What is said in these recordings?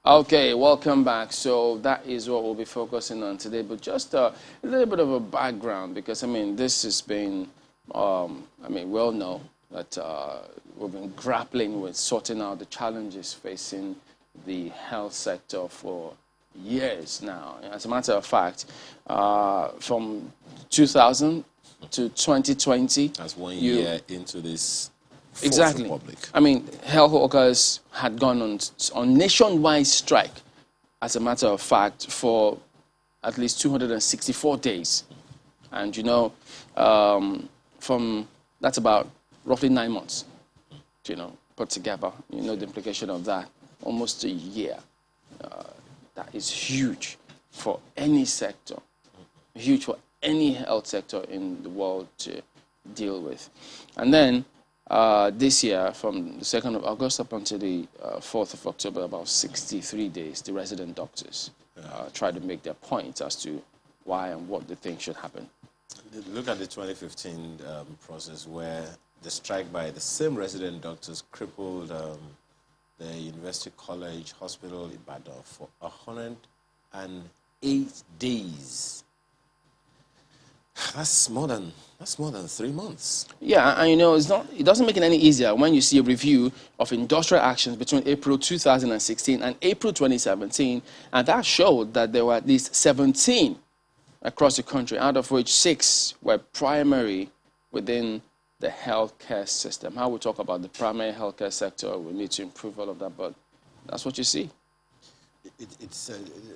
Okay, welcome back. So that is what we'll be focusing on today, but just a little bit of a background because, I mean, this has been, we all know that we've been grappling with sorting out the challenges facing the health sector for years now. As a matter of fact, from 2000 to 2020. That's 1 year into this Fourth Exactly. Republic. I mean, health workers had gone on nationwide strike, as a matter of fact, for at least 264 days. And, you know, that's about roughly 9 months, you know, put together. You know the implication of that. Almost a year. That is huge for any sector, huge for any health sector in the world to deal with. And then this year, from the 2nd of August up until the 4th of October, about 63 days, the resident doctors tried to make their point as to why and what they think should happen. Look at the 2015 process where the strike by the same resident doctors crippled the University College Hospital in Ibadan for 108 days. That's more than 3 months. Yeah, and you know, it doesn't make it any easier when you see a review of industrial actions between April 2016 and April 2017, and that showed that there were at least 17 across the country, out of which 6 were primary within the healthcare system. How we talk about the primary healthcare sector, we need to improve all of that, but that's what you see. It's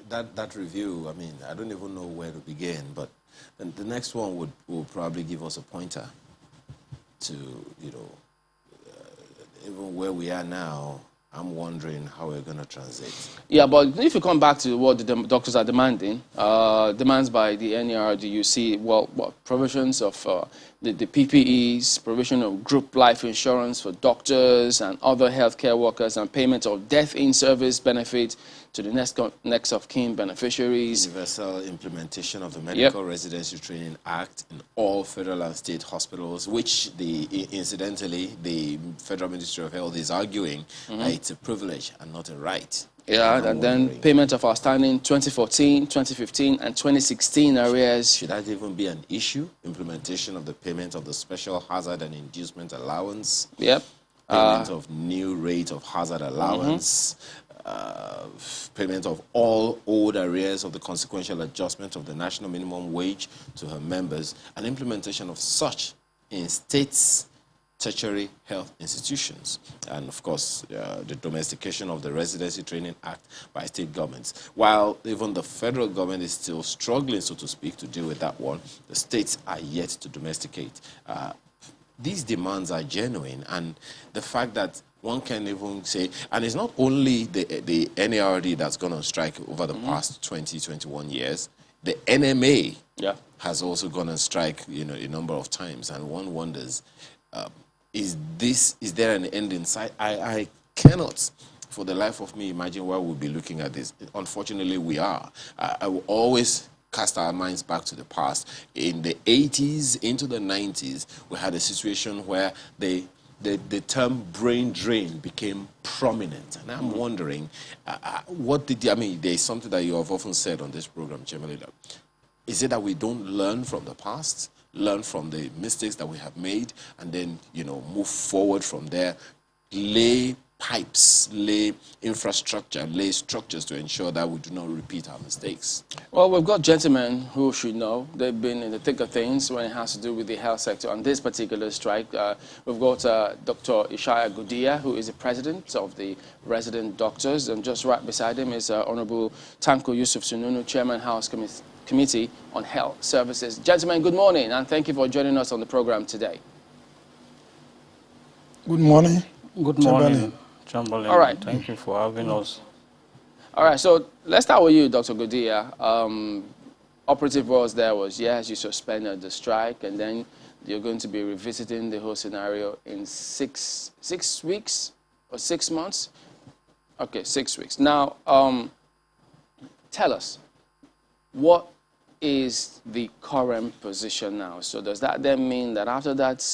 that review. I mean, I don't even know where to begin, but the next one will probably give us a pointer to, you know, even where we are now. I'm wondering how we're going to transit. Yeah, but if you come back to what the doctors are demanding, demands by the NERD, you see, provisions of the PPEs, provision of group life insurance for doctors and other healthcare workers, and payment of death-in-service benefits to the next of kin beneficiaries. Universal implementation of the Medical Residency Training Act in all federal and state hospitals, which incidentally the Federal Ministry of Health is arguing it's a privilege and not a right. Yeah, and then payment of outstanding 2014, 2015, and 2016 arrears. Should that even be an issue? Implementation of the payment of the special hazard and inducement allowance. Yep. Payment of new rate of hazard allowance. Payment of all old arrears of the consequential adjustment of the national minimum wage to her members, and implementation of such in states' tertiary health institutions, and of course the domestication of the Residency Training Act by state governments. While even the federal government is still struggling, so to speak, to deal with that one, the states are yet to domesticate. These demands are genuine, and the fact that one can even say, and it's not only the NERD that's gone on strike over the past 21 years, the NMA has also gone on strike, you know, a number of times, and one wonders, is there an end in sight? I cannot, for the life of me, imagine why we'll be looking at this. Unfortunately, we are. I will always cast our minds back to the past. In the 80s, into the 90s, we had a situation where the term brain drain became prominent. And I'm wondering, there's something that you have often said on this program, Chairman. Is it that we don't learn from the past, learn from the mistakes that we have made, and then, you know, move forward from there, lay pipes, lay infrastructure, lay structures to ensure that we do not repeat our mistakes? Well, we've got gentlemen who should know. They've been in the thick of things when it has to do with the health sector on this particular strike. We've got Dr. Ishaya Gudia, who is the president of the resident doctors, and just right beside him is Honorable Tanko Yusuf Sununu, Chairman House Committee on Health Services. Gentlemen, good morning, and thank you for joining us on the program today. Good morning. Good morning, Chamberlain. All right. Thank you for having us. All right, so let's start with you, Dr. Gudia. Operative words there was, yes, you suspended the strike, and then you're going to be revisiting the whole scenario in six weeks or 6 months? Okay, 6 weeks. Now, tell us, what is the current position now? So does that then mean that after that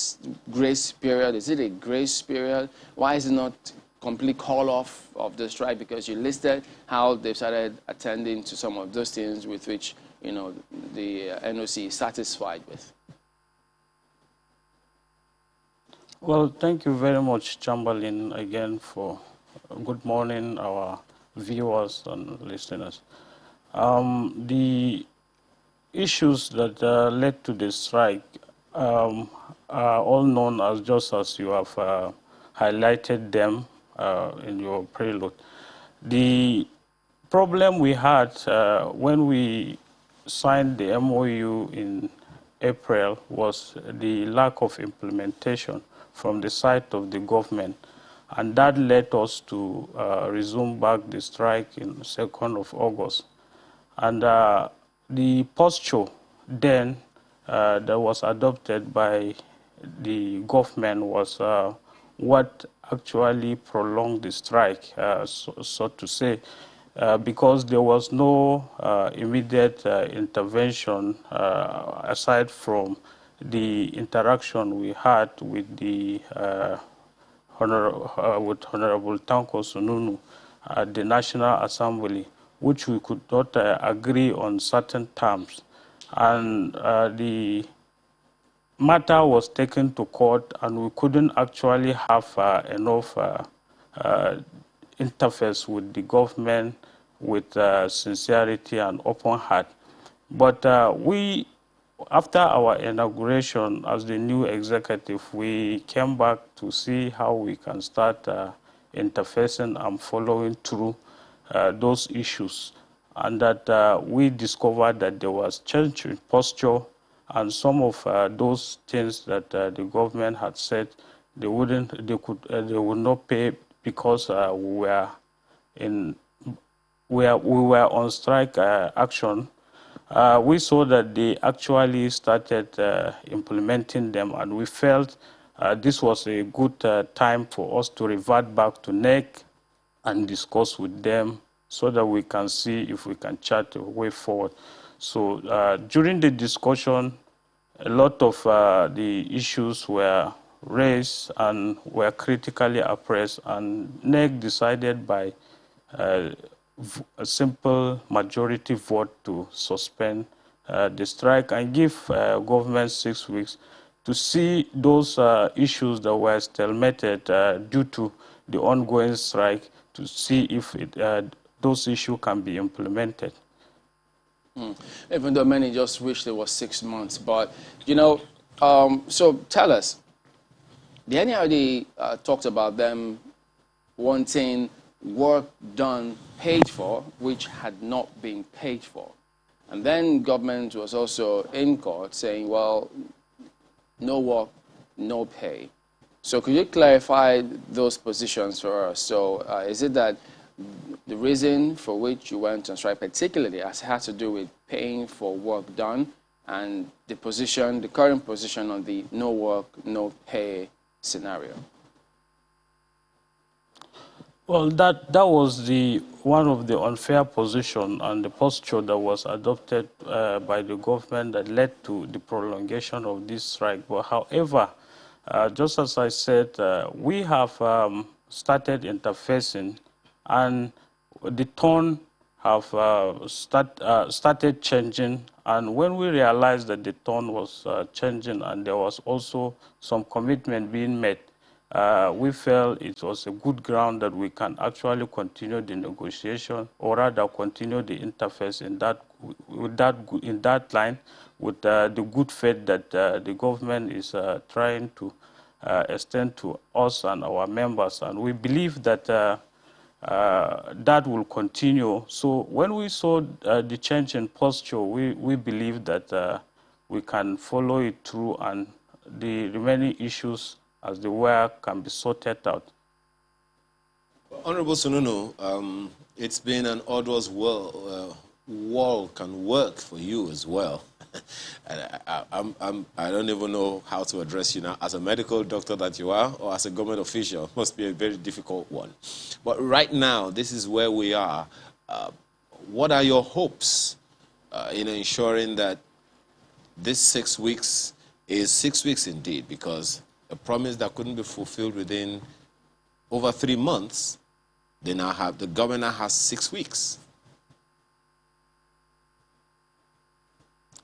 grace period, is it a grace period? Why is it not complete call off of the strike, because you listed how they've started attending to some of those things with which, you know, the NOC is satisfied with. Well, thank you very much, Chamberlain, again for good morning, our viewers and listeners. The issues that led to the strike are all known as, just as you have highlighted them in your prelude. The problem we had when we signed the MOU in April was the lack of implementation from the side of the government, and that led us to resume back the strike in 2nd of August. And the posture then that was adopted by the government was what actually prolonged the strike, so to say, because there was no immediate intervention aside from the interaction we had with the Honorable Tanko Sununu at the National Assembly, which we could not agree on certain terms. And the matter was taken to court, and we couldn't actually have enough interface with the government with sincerity and open heart. But after our inauguration as the new executive, we came back to see how we can start interfacing and following through those issues. And that we discovered that there was change in posture, and some of those things that the government had said they would not pay because we were on strike action. We saw that they actually started implementing them, and we felt this was a good time for us to revert back to NEC and discuss with them so that we can see if we can chart a way forward. So during the discussion, a lot of the issues were raised and were critically appraised, and NEC decided by a simple majority vote to suspend the strike and give government 6 weeks to see those issues that were stalemated due to the ongoing strike, to see if those issues can be implemented. Even though many just wish there was 6 months, but you know, so tell us, the NIRD talked about them wanting work done paid for, which had not been paid for. And then government was also in court saying, well, no work, no pay. So could you clarify those positions for us? So is it that the reason for which you went on strike particularly had to do with paying for work done, and the position, the current position on the no work, no pay scenario? Well, that was one of the unfair position and the posture that was adopted by the government that led to the prolongation of this strike. But however, just as I said, we have started interfacing, and the tone have started changing. And when we realized that the tone was changing and there was also some commitment being made, we felt it was a good ground that we can actually continue the negotiation, or rather continue the interface in that line, with the good faith that the government is trying to extend to us and our members, and we believe that that will continue. So when we saw the change in posture, we believe that we can follow it through, and the remaining issues as they were can be sorted out. Honorable Sununu, it's been an arduous work and work for you as well. And I don't even know how to address you now, as a medical doctor that you are, or as a government official. It must be a very difficult one. But right now, this is where we are. What are your hopes in ensuring that this 6 weeks is 6 weeks indeed? Because a promise that couldn't be fulfilled within over 3 months, they now have, the governor has 6 weeks.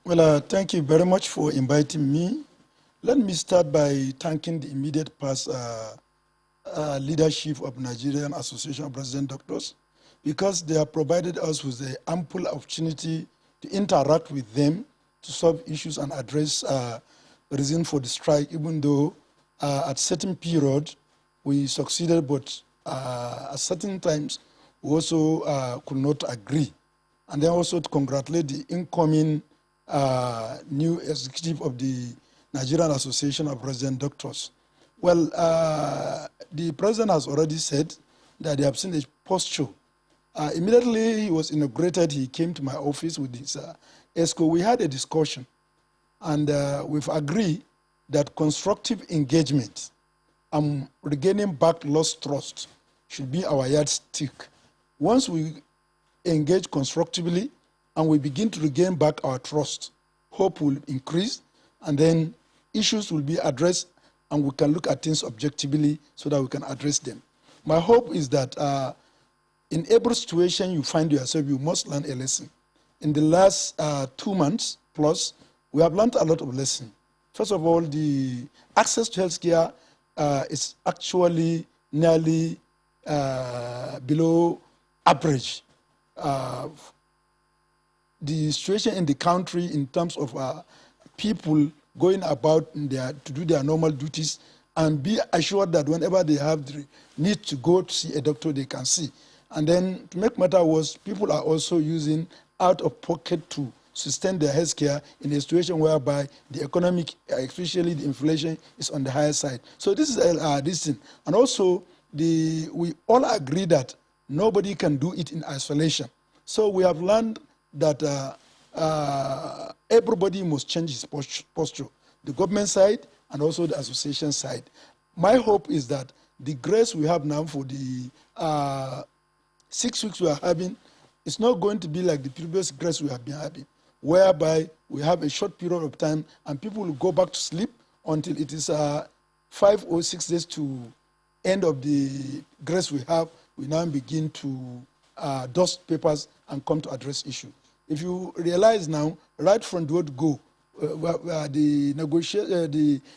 Well, thank you very much for inviting me. Let me start by thanking the immediate past leadership of Nigerian Association of Resident Doctors, because they have provided us with the ample opportunity to interact with them to solve issues and address the reason for the strike, even though at certain period we succeeded, but at certain times we also could not agree. And then also to congratulate the incoming new executive of the Nigerian Association of Resident Doctors. Well, the president has already said that they have seen a posture. Immediately he was inaugurated, he came to my office with his ESCO. We had a discussion, and we've agreed that constructive engagement and regaining back lost trust should be our yardstick. Once we engage constructively and we begin to regain back our trust, hope will increase, and then issues will be addressed, and we can look at things objectively so that we can address them. My hope is that in every situation you find yourself, you must learn a lesson. In the last 2 months plus, we have learned a lot of lessons. First of all, the access to healthcare is actually nearly below average. The situation in the country in terms of people going about to do their normal duties, and be assured that whenever they have the need to go to see a doctor, they can see. And then to make matter worse, people are also using out of pocket to sustain their health care in a situation whereby the economic, especially the inflation, is on the higher side. So this is this thing. And also, we all agree that nobody can do it in isolation. So we have learned that everybody must change his posture, the government side and also the association side. My hope is that the grace we have now for the 6 weeks we are having, it's not going to be like the previous grace we have been having, whereby we have a short period of time and people will go back to sleep until it is 5 or 6 days to end of the grace we have. We now begin to dust papers and come to address issues. If you realize now, right from the word go, the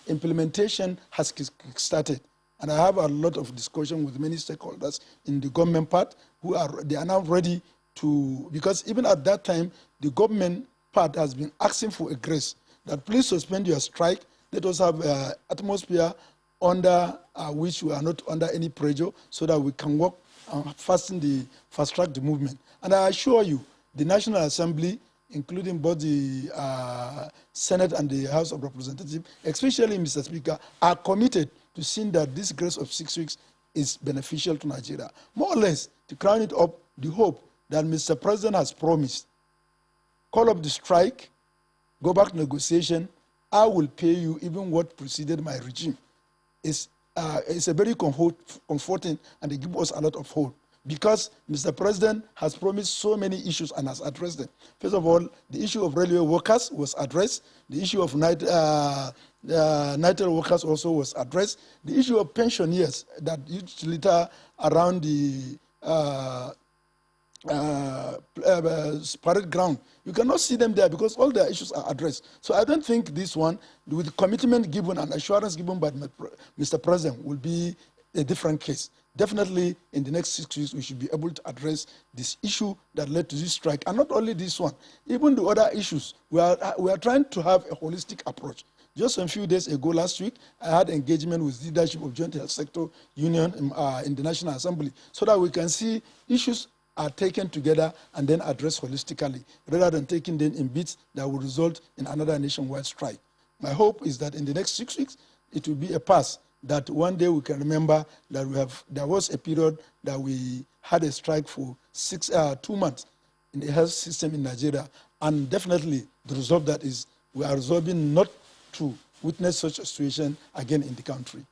implementation has started. And I have a lot of discussion with many stakeholders in the government part they are now ready to, because even at that time, the government part has been asking for a grace that please suspend your strike. Let us have an atmosphere under which we are not under any pressure so that we can work and fast track the movement. And I assure you, the National Assembly, including both the Senate and the House of Representatives, especially Mr. Speaker, are committed to seeing that this grace of 6 weeks is beneficial to Nigeria. More or less, to crown it up, the hope that Mr. President has promised, call up the strike, go back to negotiation, I will pay you even what preceded my regime. It's a very comforting, and it gives us a lot of hope. Because Mr. President has promised so many issues and has addressed them. First of all, the issue of railway workers was addressed. The issue of night workers also was addressed. The issue of pensioners that used to litter around the parade ground. You cannot see them there because all their issues are addressed. So I don't think this one, with the commitment given and assurance given by Mr. President, will be a different case. Definitely, in the next 6 weeks, we should be able to address this issue that led to this strike. And not only this one, even the other issues. We are trying to have a holistic approach. Just a few days ago, last week, I had engagement with leadership of Joint Health Sector Union in the National Assembly so that we can see issues are taken together and then addressed holistically, rather than taking them in bits that will result in another nationwide strike. My hope is that in the next 6 weeks, it will be a pass that one day we can remember that there was a period that we had a strike for 2 months in the health system in Nigeria. And definitely the result that is we are resolving not to witness such a situation again in the country.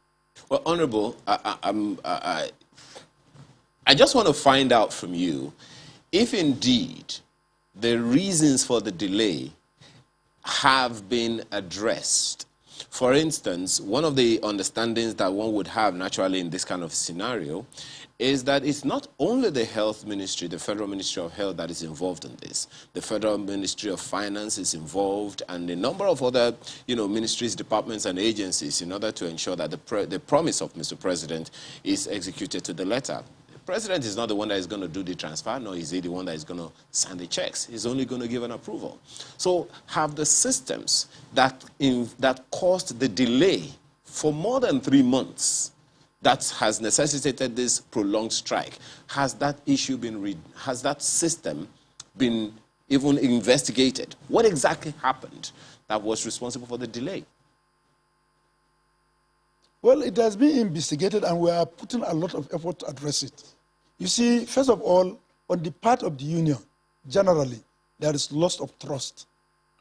Well, Honorable, I just want to find out from you if indeed the reasons for the delay have been addressed. For instance, one of the understandings that one would have naturally in this kind of scenario is that it's not only the health ministry, the Federal Ministry of Health, that is involved in this. The Federal Ministry of Finance is involved, and a number of other, ministries, departments, and agencies, in order to ensure that the promise of Mr. President is executed to the letter. The President is not the one that is going to do the transfer, nor is he the one that is going to sign the checks. He's only going to give an approval. So have the systems that caused the delay for more than 3 months that has necessitated this prolonged strike, has that issue has that system been even investigated? What exactly happened that was responsible for the delay? Well, it has been investigated, and we are putting a lot of effort to address it. You see, first of all, on the part of the union, generally, there is loss of trust.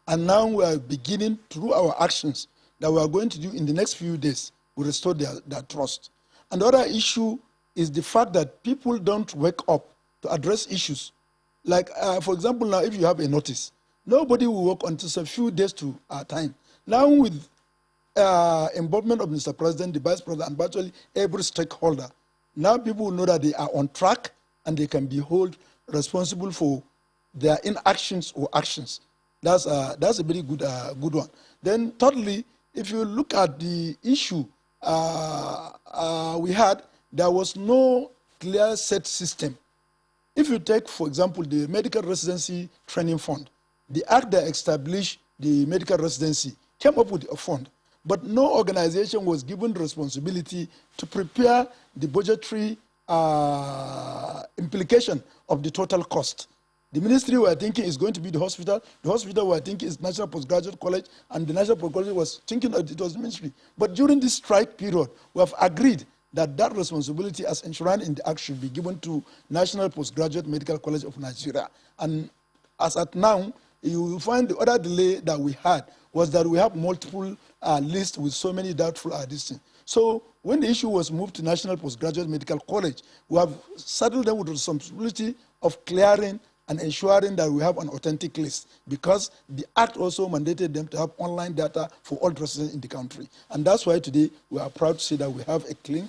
And now we are beginning, through our actions that we are going to do in the next few days, to restore their trust. And the other issue is the fact that people don't wake up to address issues. Like, for example, now if you have a notice, nobody will work until a few days to a time. Now with involvement of Mr. President, the Vice President, and virtually every stakeholder, now people will know that they are on track and they can be held responsible for their inactions or actions. That's a very good one. Then thirdly, if you look at the issue we had, there was no clear set system. If you take, for example, the Medical Residency Training Fund, the act that established the medical residency came up with a fund, but no organization was given responsibility to prepare the budgetary implication of the total cost. The ministry were thinking is going to be the hospital were thinking is National Postgraduate College, and the National Postgraduate was thinking that it was the ministry. But during this strike period, we have agreed that that responsibility as enshrined in the act should be given to National Postgraduate Medical College of Nigeria. And as at now, you will find the other delay that we had was that we have multiple lists with so many doubtful additions. So when the issue was moved to National Postgraduate Medical College, we have saddled them with the responsibility of clearing and ensuring that we have an authentic list, because the Act also mandated them to have online data for all residents in the country. And that's why today we are proud to say that we have a clean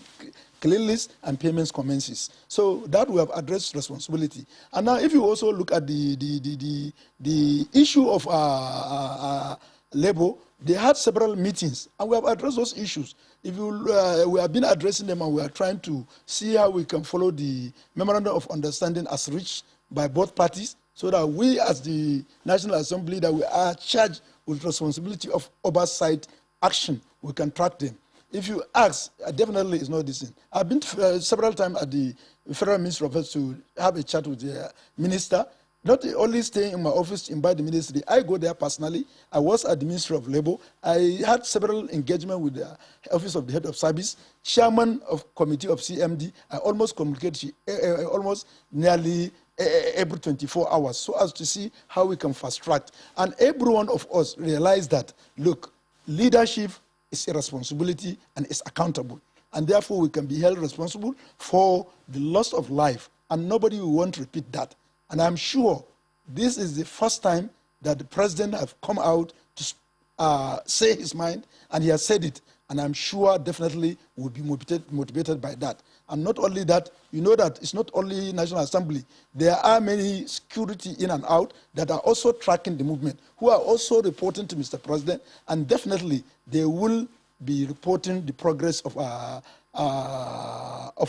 list and payments commences. So that we have addressed responsibility. And now if you also look at the issue of labor, they had several meetings, and we have addressed those issues. If you, we have been addressing them, and we are trying to see how we can follow the memorandum of understanding as reached by both parties, so that we as the National Assembly, that we are charged with responsibility of oversight action, we can track them. If you ask, definitely it's not this thing. I've been several times at the Federal Ministry of Health to have a chat with the minister, not only staying in my office to invite the ministry. I go there personally. I was at the Ministry of Labor. I had several engagements with the Office of the Head of Service, Chairman of Committee of CMD. I almost communicate almost nearly every 24 hours, so as to see how we can fast track. And every one of us realized that, look, leadership is a responsibility and is accountable. And therefore, we can be held responsible for the loss of life. And nobody will want to repeat that. And I'm sure this is the first time that the president has come out to say his mind, and he has said it. And I'm sure definitely will be motivated by that. And not only that, you know that it's not only National Assembly. There are many security in and out that are also tracking the movement, who are also reporting to Mr. President, and definitely they will be reporting the progress of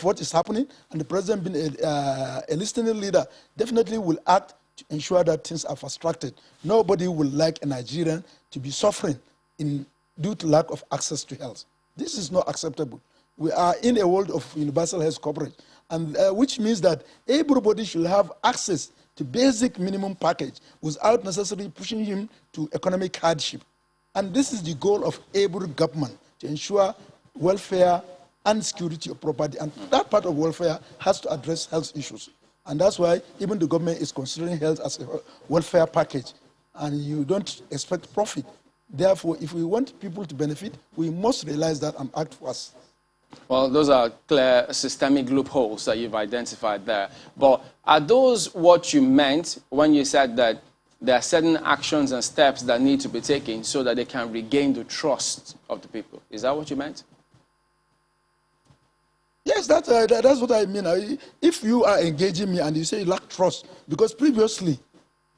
what is happening. And the President, being a listening leader, definitely will act to ensure that things are fast-tracked. Nobody will like a Nigerian to be suffering due to lack of access to health. This is not acceptable. We are in a world of universal health coverage, and which means that everybody should have access to basic minimum package without necessarily pushing him to economic hardship. And this is the goal of every government, to ensure welfare and security of property. And that part of welfare has to address health issues. And that's why even the government is considering health as a welfare package. And you don't expect profit. Therefore, if we want people to benefit, we must realize that and act fast. Well, those are clear systemic loopholes that you've identified there. But are those what you meant when you said that there are certain actions and steps that need to be taken so that they can regain the trust of the people. Is that what you meant? Yes, that's what I mean. If you are engaging me and you say you lack trust, because previously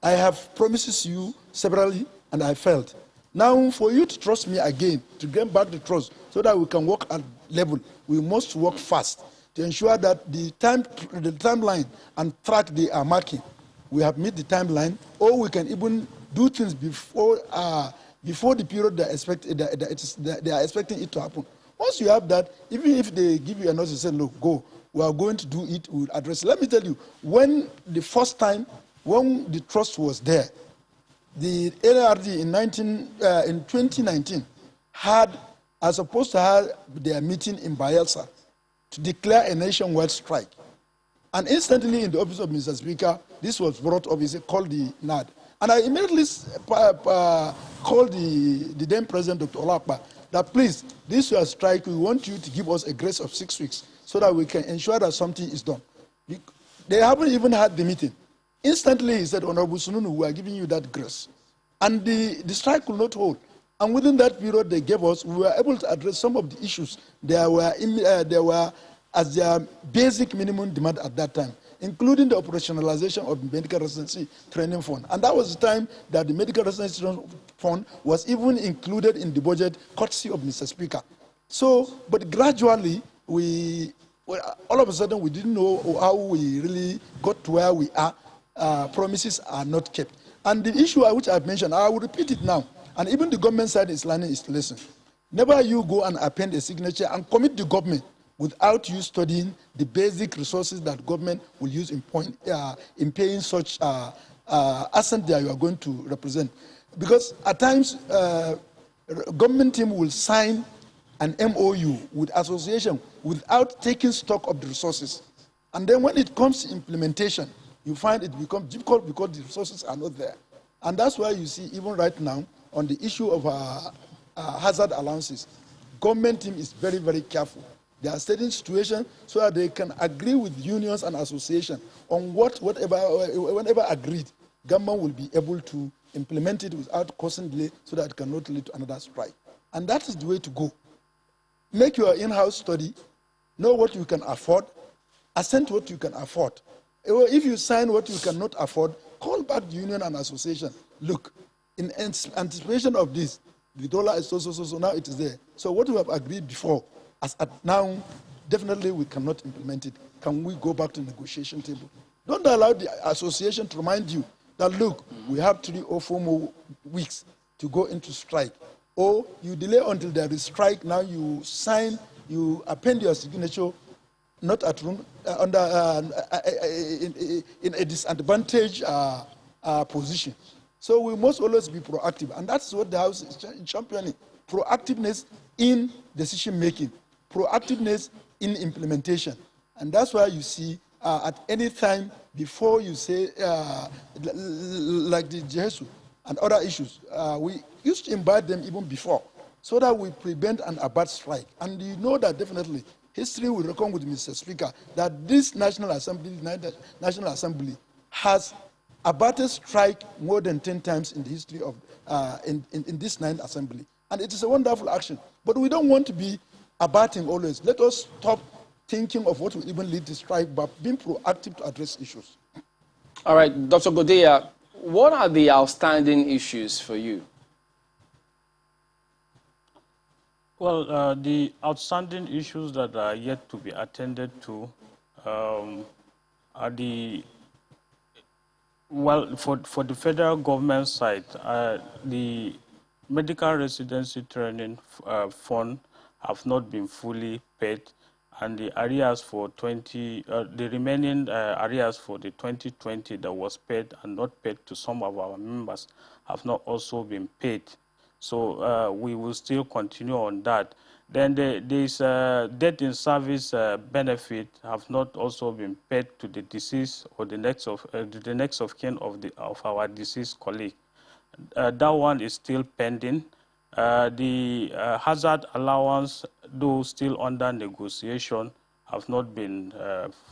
I have promises you severally and I failed. Now, for you to trust me again, to gain back the trust, so that we can work at level, we must work fast to ensure that the timeline and track they are marking, we have met the timeline, or we can even do things before the period they are expecting it to happen. Once you have that, even if they give you a notice and say, look, go, we are going to do it, we'll address it. Let me tell you, when the first time, when the trust was there, the NRD in 2019 are supposed to have their meeting in Bayelsa to declare a nationwide strike. And instantly in the office of Mr. Speaker, this was brought up, he said, call the NAD. And I immediately called the then President, Dr. Olakpa, that please, this your strike, we want you to give us a grace of 6 weeks so that we can ensure that something is done. They haven't even had the meeting. Instantly, he said, Honorable Sununu, we are giving you that grace. And the strike will not hold. And within that period they gave us, we were able to address some of the issues there were as their basic minimum demand at that time, including the operationalization of the Medical Residency Training Fund. And that was the time that the Medical Residency Training Fund was even included in the budget, courtesy of Mr. Speaker. So, but gradually, all of a sudden, we didn't know how we really got to where we are. Promises are not kept. And the issue which I've mentioned, I will repeat it now, and even the government side is learning its lesson. Never you go and append a signature and commit the government without you studying the basic resources that government will use in paying such assent that you are going to represent. Because at times, government team will sign an MOU with association without taking stock of the resources. And then when it comes to implementation, you find it becomes difficult because the resources are not there. And that's why you see, even right now, on the issue of hazard allowances, government team is very, very careful. They are setting situations so that they can agree with unions and associations on whenever agreed, government will be able to implement it without causing delay so that it cannot lead to another strike. And that is the way to go. Make your in-house study, know what you can afford, assent what you can afford. If you sign what you cannot afford, call back the union and association. Look, in anticipation of this, the dollar is so, now it is there. So what we have agreed before, as at now, definitely we cannot implement it. Can we go back to the negotiation table? Don't allow the association to remind you that, look, we have 3 or 4 more weeks to go into strike. Or you delay until there is strike, now you sign, you append your signature, not at room, in a disadvantaged position. So we must always be proactive, and that's what the House is championing. Proactiveness in decision-making, proactiveness in implementation. And that's why you see at any time before you say, like the Jesu and other issues, we used to invite them even before, so that we prevent an abrupt strike. And you know that definitely history will reckon with Mr. Speaker that this National Assembly has abated strike more than 10 times in the history of in this 9th Assembly. And it is a wonderful action. But we don't want to be abating always. Let us stop thinking of what will even lead to strike, but being proactive to address issues. All right, Dr. Godea, what are the outstanding issues for you? Well, the outstanding issues that are yet to be attended to are for the federal government side, the medical residency training fund have not been fully paid, and the arrears for the remaining arrears for the 2020 that was paid and not paid to some of our members have not also been paid. So we will still continue on that. Then this death in service benefit have not also been paid to the deceased or the next of kin of our deceased colleague. That one is still pending. The hazard allowance, though still under negotiation, have not been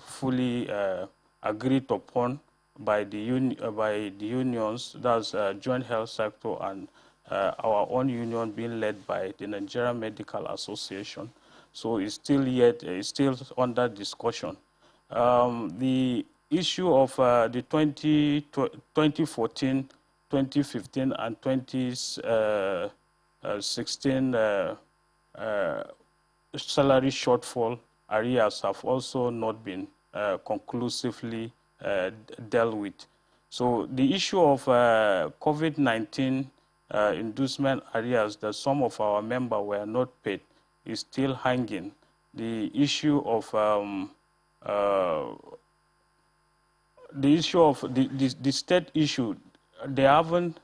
fully agreed upon. by the unions, that's joint health sector, and our own union being led by the Nigerian Medical Association. So it's still under discussion. The issue of the 2014, 2015, and 2016 salary shortfall areas have also not been conclusively dealt with. So the issue of COVID-19 inducement areas that some of our members were not paid is still hanging. The issue of the state issue, they haven't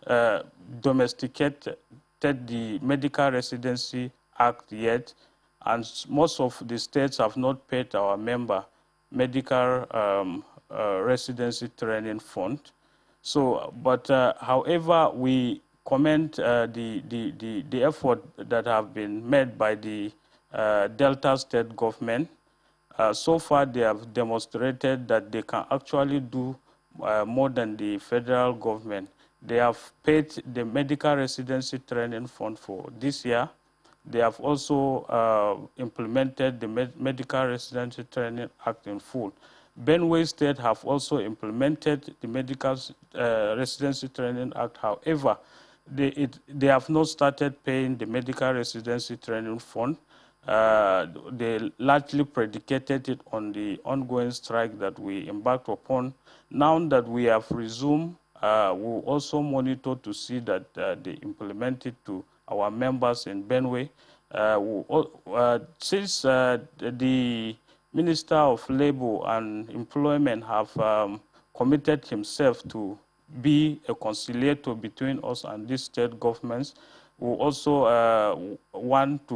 domesticated the Medical Residency Act yet, and most of the states have not paid our member medical residency training fund. So, but however, we commend the effort that have been made by the Delta state government. So far, they have demonstrated that they can actually do more than the federal government. They have paid the medical residency training fund for this year. They have also implemented the Medical Residency Training Act in full. Benue State have also implemented the Medical Residency Training Act. However, they have not started paying the Medical Residency Training Fund. They largely predicated it on the ongoing strike that we embarked upon. Now that we have resumed, we'll also monitor to see that they implement it to our members in Benue. Since the Minister of Labor and Employment have committed himself to be a conciliator between us and these state governments, we also want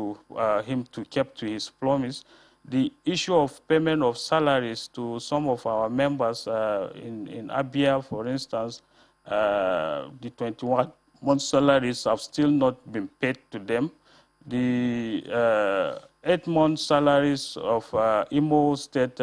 him to keep to his promise. The issue of payment of salaries to some of our members in Abia, for instance, the 21-month salaries have still not been paid to them. The 8-month salaries of Imo State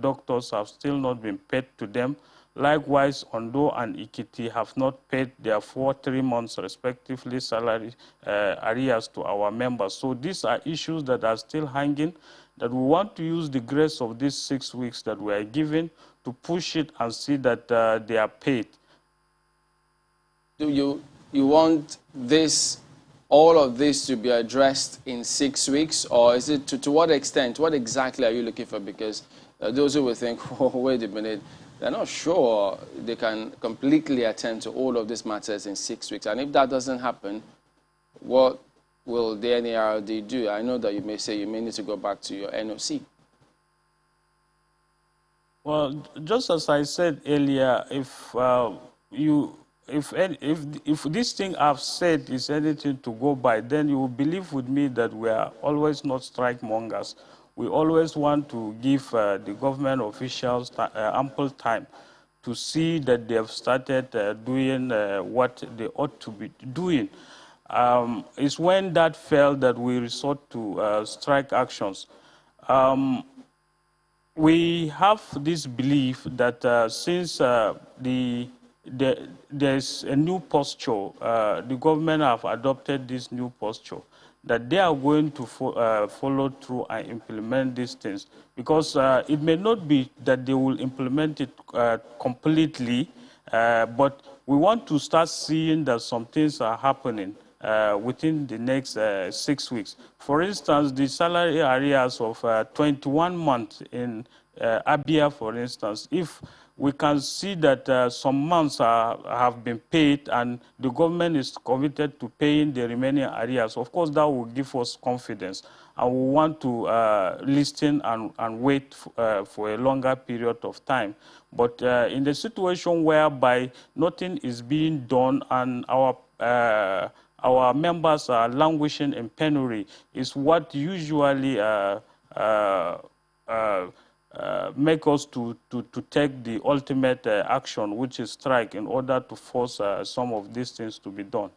doctors have still not been paid to them. Likewise, Ondo and Ikiti have not paid their 3 months respectively salary arrears to our members. So these are issues that are still hanging, that we want to use the grace of these 6 weeks that we are given to push it and see that they are paid. Do you want this, all of this to be addressed in 6 weeks, or is it to what extent? What exactly are you looking for? Because those who will think, oh, wait a minute, they're not sure they can completely attend to all of these matters in 6 weeks. And if that doesn't happen, what will the NERD do? I know that you may say you may need to go back to your NOC. Well, just as I said earlier, if this thing I've said is anything to go by, then you will believe with me that we are always not strike mongers. We always want to give the government officials ample time to see that they have started doing what they ought to be doing. It's when that failed that we resort to strike actions. We have this belief that since there's a new posture, the government have adopted this new posture, that they are going to follow through and implement these things. Because it may not be that they will implement it completely, but we want to start seeing that some things are happening within the next 6 weeks. For instance, the salary arrears of 21 months in Abia, for instance, if we can see that some months have been paid and the government is committed to paying the remaining arrears, of course that will give us confidence. And we want to listen and wait for a longer period of time. But in the situation whereby nothing is being done and our members are languishing in penury is what usually make us to take the ultimate action, which is strike, in order to force some of these things to be done.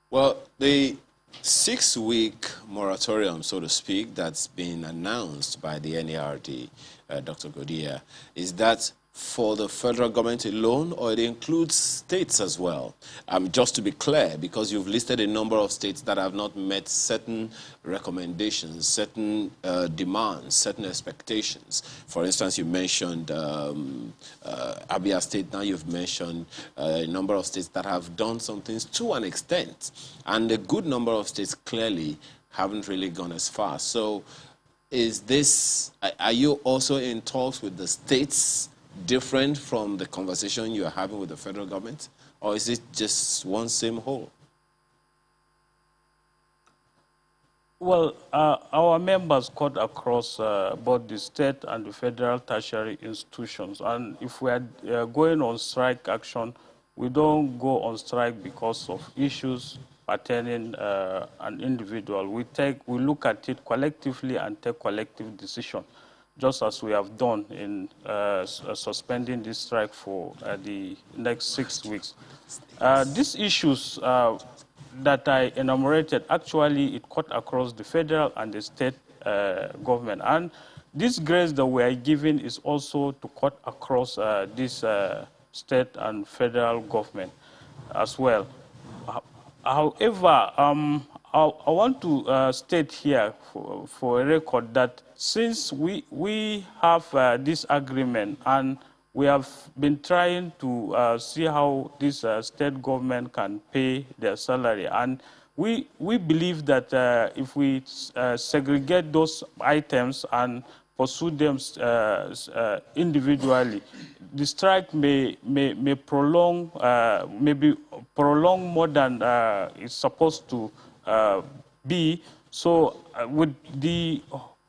Well, the 6-week moratorium, so to speak, that's been announced by the NERD, Dr. Godia, is that for the federal government alone, or it includes states as well? Just to be clear, because you've listed a number of states that have not met certain recommendations, certain demands, certain expectations. For instance, you mentioned Abia State, now you've mentioned a number of states that have done some things to an extent, and a good number of states clearly haven't really gone as far. So are you also in talks with the states different from the conversation you are having with the federal government? Or is it just one same whole? Well, our members cut across both the state and the federal tertiary institutions. And if we are going on strike action, we don't go on strike because of issues pertaining an individual. We look at it collectively and take collective decision, just as we have done in suspending this strike for the next 6 weeks. These issues that I enumerated, actually, it cut across the federal and the state government. And this grace that we are giving is also to cut across this state and federal government as well. However, I want to state here for a record that since we have this agreement and we have been trying to see how this state government can pay their salary, and we believe that if we segregate those items and pursue them individually, the strike may prolong, maybe prolong more than it's supposed to be. So with the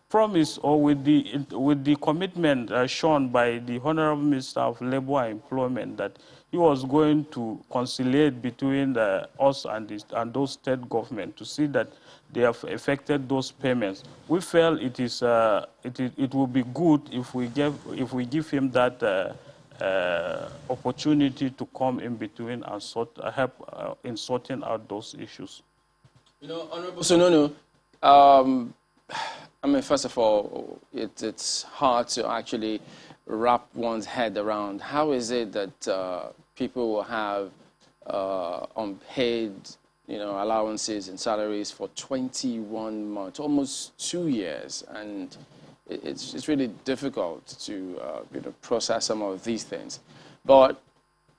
promise or with the commitment shown by the Honorable Minister of Labour and Employment that he was going to conciliate between us and those state government to see that they have effected those payments, we felt it will be good if we give him that opportunity to come in between and help in sorting out those issues. You know, Honorable Sonono, I mean, first of all, it's hard to actually wrap one's head around how is it that people will have unpaid, allowances and salaries for 21 months, almost 2 years, and it's really difficult to process some of these things. But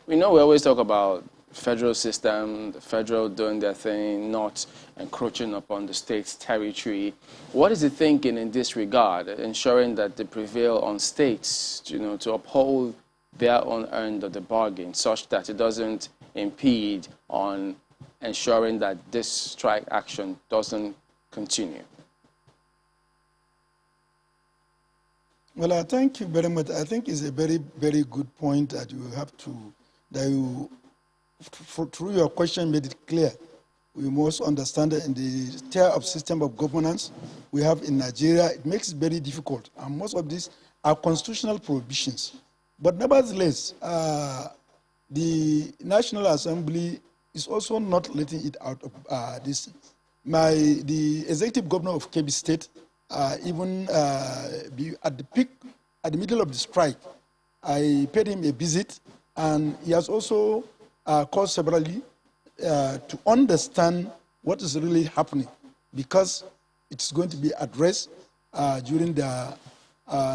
we always talk about federal system, the federal doing their thing, not encroaching upon the state's territory. What is the thinking in this regard, ensuring that they prevail on states, to uphold their own end of the bargain, such that it doesn't impede on ensuring that this strike action doesn't continue? Well, I thank you very much. I think it's a very, very good point that you have through your question made it clear. We must understand that in the tier of system of governance we have in Nigeria, it makes it very difficult. And most of these are constitutional prohibitions. But nevertheless, the National Assembly is also not letting it out of this. The executive governor of Kebbi State, even at the middle of the strike, I paid him a visit, and he has also called severally to understand what is really happening, because it's going to be addressed during the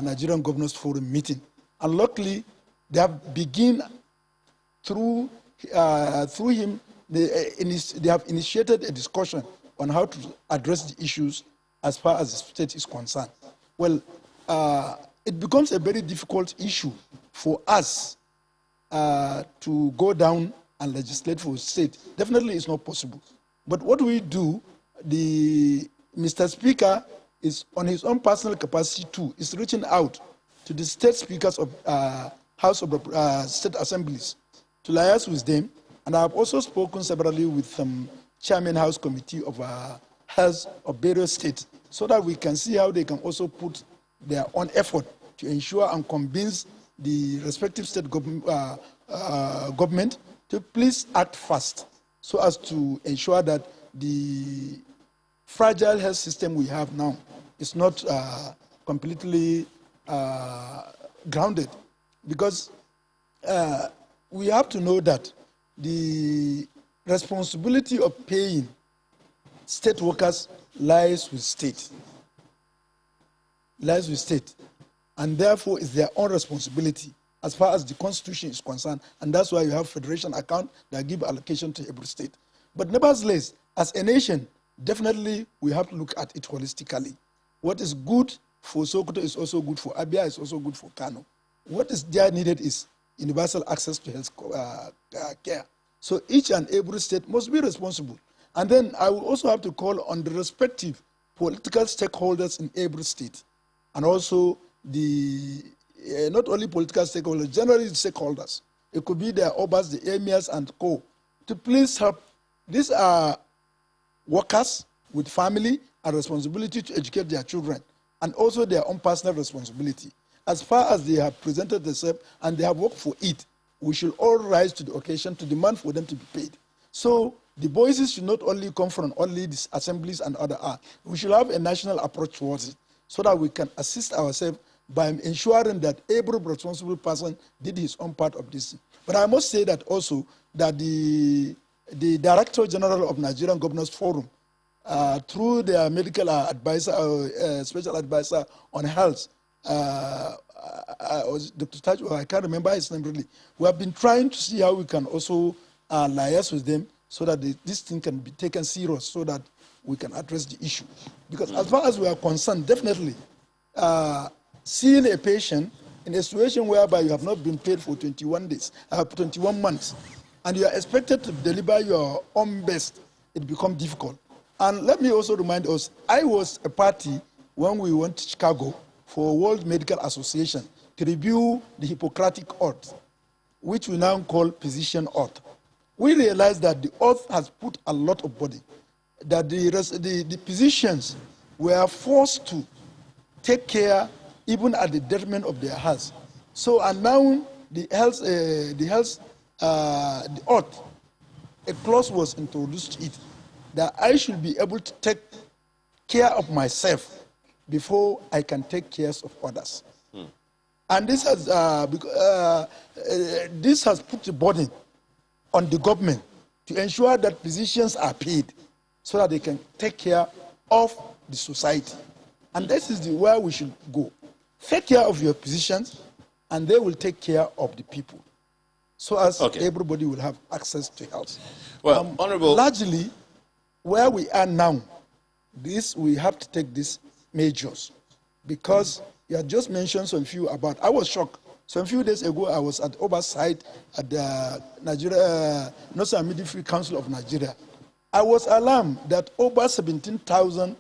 Nigerian Governors Forum meeting. And luckily, they have begun through him. They have initiated a discussion on how to address the issues as far as the state is concerned. Well, it becomes a very difficult issue for us to go down and legislate for state. Definitely it's not possible. But what we do, Mr. Speaker is on his own personal capacity too, is reaching out to the state speakers of House of State Assemblies to liaise with them. And I have also spoken separately with Chairman House Committee of Health of various states, so that we can see how they can also put their own effort to ensure and convince the respective state government to please act fast, so as to ensure that the fragile health system we have now is not completely grounded. because we have to know that the responsibility of paying state workers lies with state. Lies with state. And therefore, it's their own responsibility as far as the Constitution is concerned. And that's why you have federation account that give allocation to every state. But nevertheless, as a nation, definitely we have to look at it holistically. What is good for Sokoto is also good for Abia, is also good for Kano. What is there needed is universal access to health care. So each and every state must be responsible. And then I will also have to call on the respective political stakeholders in every state, and also the not only political stakeholders, generally stakeholders. It could be the obas, the emirs, and co. To please help. These are workers with family and responsibility to educate their children, and also their own personal responsibility. As far as they have presented themselves and they have worked for it, we should all rise to the occasion to demand for them to be paid. So the voices should not only come from only these assemblies and other art. We should have a national approach towards it so that we can assist ourselves by ensuring that every responsible person did his own part of this. But I must say that also that the Director General of Nigerian Governors Forum, through their medical advisor, special advisor on health, Dr. Taj, I can't remember his name really. We have been trying to see how we can also liaise with them so that this thing can be taken serious so that we can address the issue. Because as far as we are concerned, definitely, seeing a patient in a situation whereby you have not been paid for 21 days, 21 months, and you are expected to deliver your own best, it becomes difficult. And let me also remind us, I was a party when we went to Chicago for World Medical Association to review the Hippocratic Oath, which we now call physician oath. We realized that the oath has put a lot of body, that the physicians were forced to take care even at the detriment of their health. So, and now the oath, a clause was introduced to it that I should be able to take care of myself before I can take care of others. And this has put the burden on the government to ensure that physicians are paid so that they can take care of the society. And this is where we should go. Take care of your physicians, and they will take care of the people, so as everybody will have access to health. Well, Honorable... Largely, where we are now, we have to take these measures, because you had just mentioned some few about, I was shocked. Some few days ago, I was at oversight at the Nurse and Midwifery Council of Nigeria. I was alarmed that over 17,000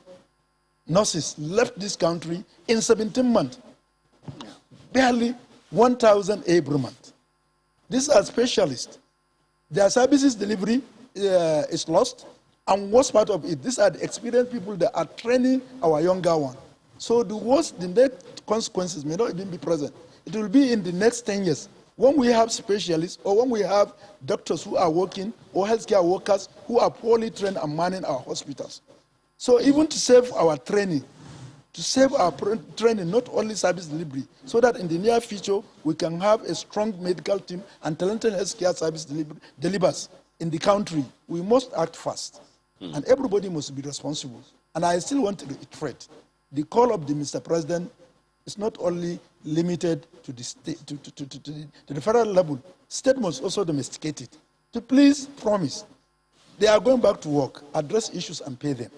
nurses left this country in 17 months. Barely 1,000 every month. These are specialists. Their services delivery is lost. And worst part of it, these are the experienced people that are training our younger one. So the net consequences may not even be present. It will be in the next 10 years. When we have specialists, or when we have doctors who are working, or healthcare workers who are poorly trained and manning our hospitals. So even to save our training, not only service delivery, so that in the near future we can have a strong medical team and talented healthcare service delivers in the country, we must act fast. And everybody must be responsible. And I still want to reiterate, the call of the Mr. President is not only limited to the state, to the federal level. State must also domesticate it. To please promise, they are going back to work, address issues and pay them.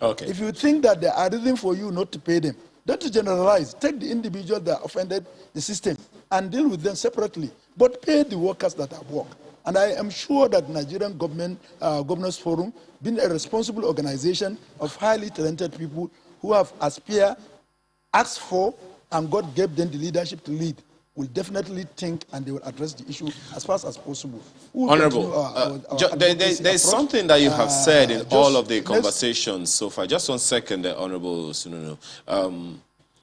Okay. If you think that there are reasons for you not to pay them, don't to generalize. Take the individual that offended the system and deal with them separately, but pay the workers that have worked. And I am sure that Nigerian Governors Forum, being a responsible organization of highly talented people who have aspired, asked for, and God gave them the leadership to lead, will definitely think and they will address the issue as fast as possible. Honorable, there's something that you have said in all of the conversations so far. Just 1 second, Honorable Sununu.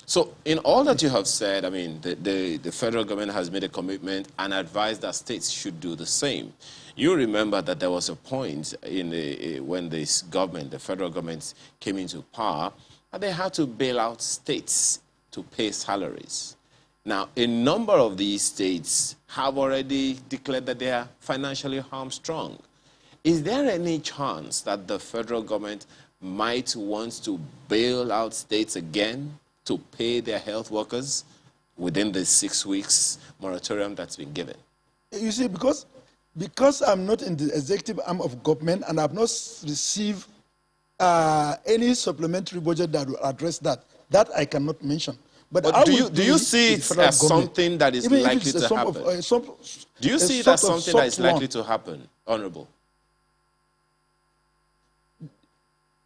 So in all that you have said, I mean, the federal government has made a commitment and advised that states should do the same. You remember that there was a point when this government, the federal government, came into power, and they had to bail out states to pay salaries. Now, a number of these states have already declared that they are financially hamstrung. Is there any chance that the federal government might want to bail out states again to pay their health workers within the 6 weeks moratorium that's been given? You see, because I'm not in the executive arm of government and I've not received any supplementary budget that will address that I cannot mention. But do you see it as something that is likely to happen? Do you see it as something that is likely to happen, Honorable?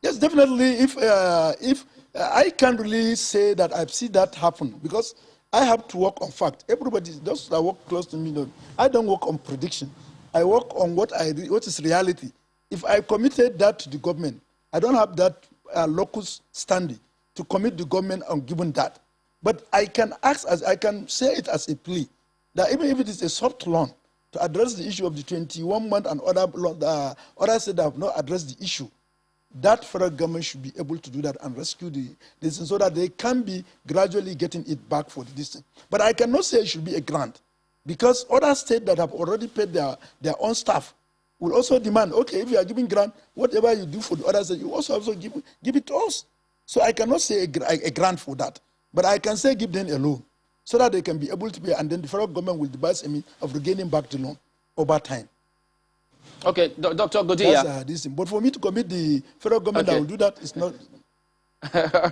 Yes, definitely. If I can't really say that I've seen that happen because I have to work on fact. Everybody, those that work close to me, know I don't work on prediction. I work on what is reality. If I committed that to the government, I don't have that locus standi to commit the government on given that. But I can say it as a plea that even if it is a soft loan to address the issue of the 21-month and other states that have not addressed the issue, that federal government should be able to do that and rescue this so that they can be gradually getting it back for this thing. But I cannot say it should be a grant because other states that have already paid their own staff will also demand, okay, if you are giving grant, whatever you do for the others, you also give it to us. So I cannot say a grant for that. But I can say give them a loan so that they can be able to pay, and then the federal government will devise a means of regaining back the loan over time. Okay, Dr. Godia. That's this thing. But for me to commit the federal government that will do that, it's not.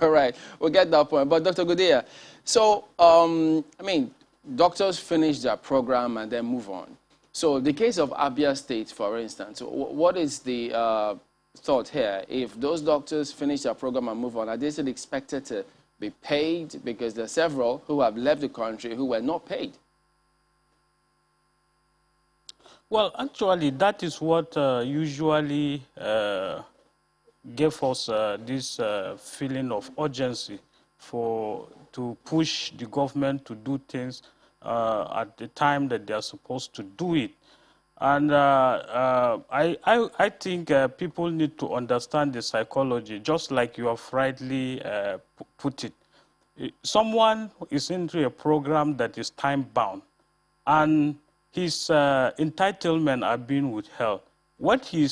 All right, we'll get that point. But Dr. Godia, so, I mean, doctors finish their program and then move on. So the case of Abia State, for instance, what is the thought here? If those doctors finish their program and move on, are they still expected to be paid? Because there are several who have left the country who were not paid. Well, actually, that is what usually gave us this feeling of urgency to push the government to do things at the time that they are supposed to do it. And I think people need to understand the psychology, just like you have rightly put it. Someone is into a program that is time-bound, and his entitlement are being withheld. What he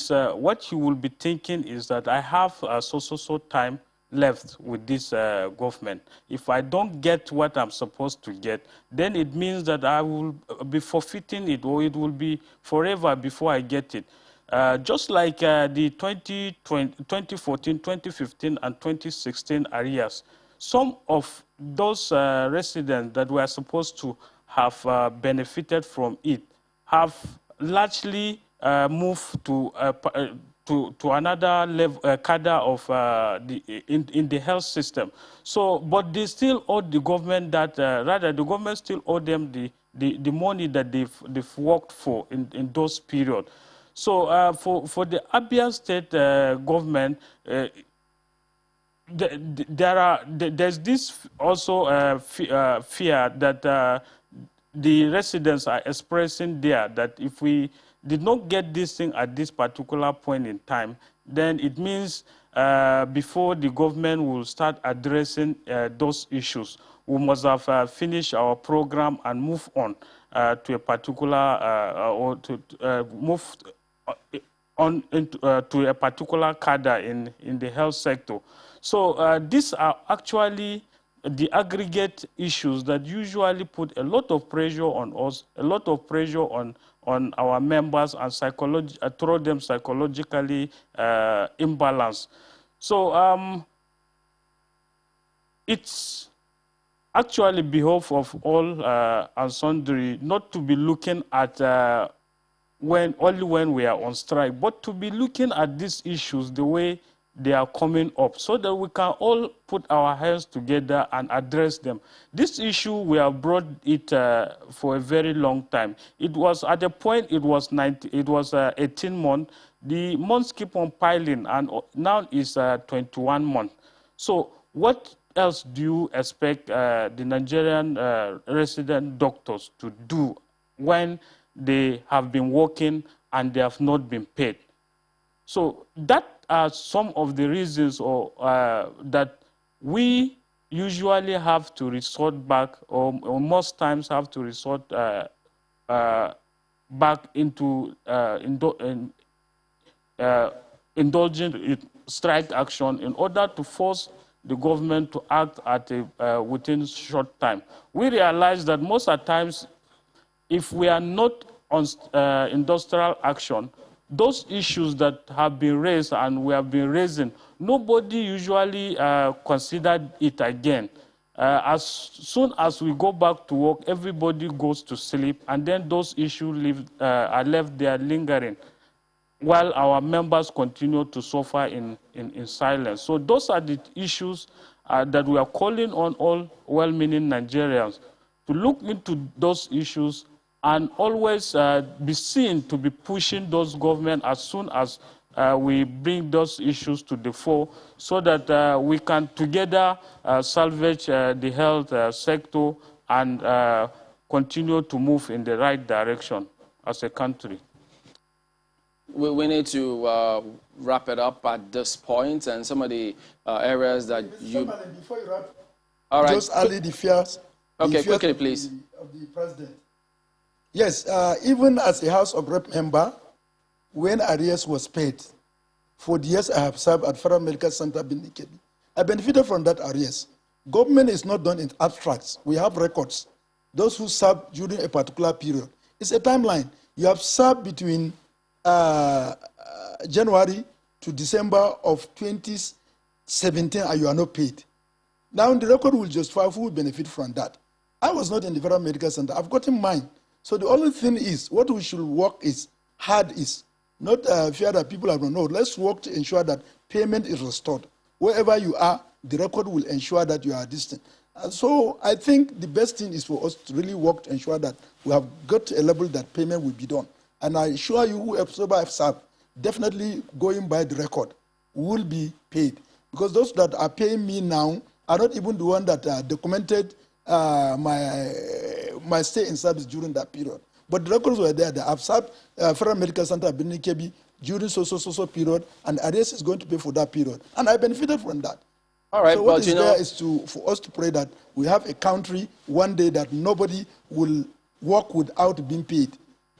will be thinking is that I have so time left with this government. If I don't get what I'm supposed to get, then it means that I will be forfeiting it, or it will be forever before I get it. Just like the 2014, 2015, and 2016 arrears, some of those residents that were supposed to have benefited from it have largely moved to another level, cadre of in the health system. So, but they still owe the government that, rather the government still owe them the money that they've worked for in those periods. So for the Abia State government, there's this also fear that the residents are expressing there, that if we did not get this thing at this particular point in time, then it means before the government will start addressing those issues, we must have finished our program and move on to a particular, or to move on into, to a particular cadre in the health sector. So these are actually the aggregate issues that usually put a lot of pressure on us, a lot of pressure on our members, and throw them psychologically imbalanced. So it's actually behooves of all and sundry not to be looking at only when we are on strike, but to be looking at these issues the way they are coming up, so that we can all put our hands together and address them. This issue, we have brought it for a very long time. It was at the point, it was 18 months. The months keep on piling, and now it's 21 months. So what else do you expect the Nigerian resident doctors to do when they have been working and they have not been paid? So that are some of the reasons that we usually have to resort back, or most times have to resort back into indulging in strike action in order to force the government to act at within short time. We realize that most of the times, if we are not on industrial action, those issues that have been raised and we have been raising, nobody usually considered it again. As soon as we go back to work, everybody goes to sleep, and then those issues are left there lingering, while our members continue to suffer in silence. So those are the issues that we are calling on all well-meaning Nigerians to look into those issues and always be seen to be pushing those government as soon as we bring those issues to the fore, so that we can together salvage the health sector and continue to move in the right direction as a country. We need to wrap it up at this point, and some of the areas that you... Before you wrap, all right. just add the fears. Okay, quickly, please. Of the president. Yes, even as a House of Rep member, when arrears was paid, for the years I have served at Federal Medical Center, Binikebi, I benefited from that arrears. Government is not done in abstracts. We have records. Those who served during a particular period. It's a timeline. You have served between January to December of 2017 and you are not paid. Now the record will justify who will benefit from that. I was not in the Federal Medical Center. I've gotten mine. So the only thing is, what we should work hard is, not fear that people are going to know. Let's work to ensure that payment is restored. Wherever you are, the record will ensure that you are distant. And so I think the best thing is for us to really work to ensure that we have got to a level that payment will be done. And I assure you, whoever have served, definitely going by the record, will be paid. Because those that are paying me now are not even the one that documented my stay in service during that period. But the records were there. I've served Federal Medical Center at Binikebi during so period, and arrears is going to pay for that period. And I benefited from that. All right, so what is there is for us to pray that we have a country one day that nobody will work without being paid.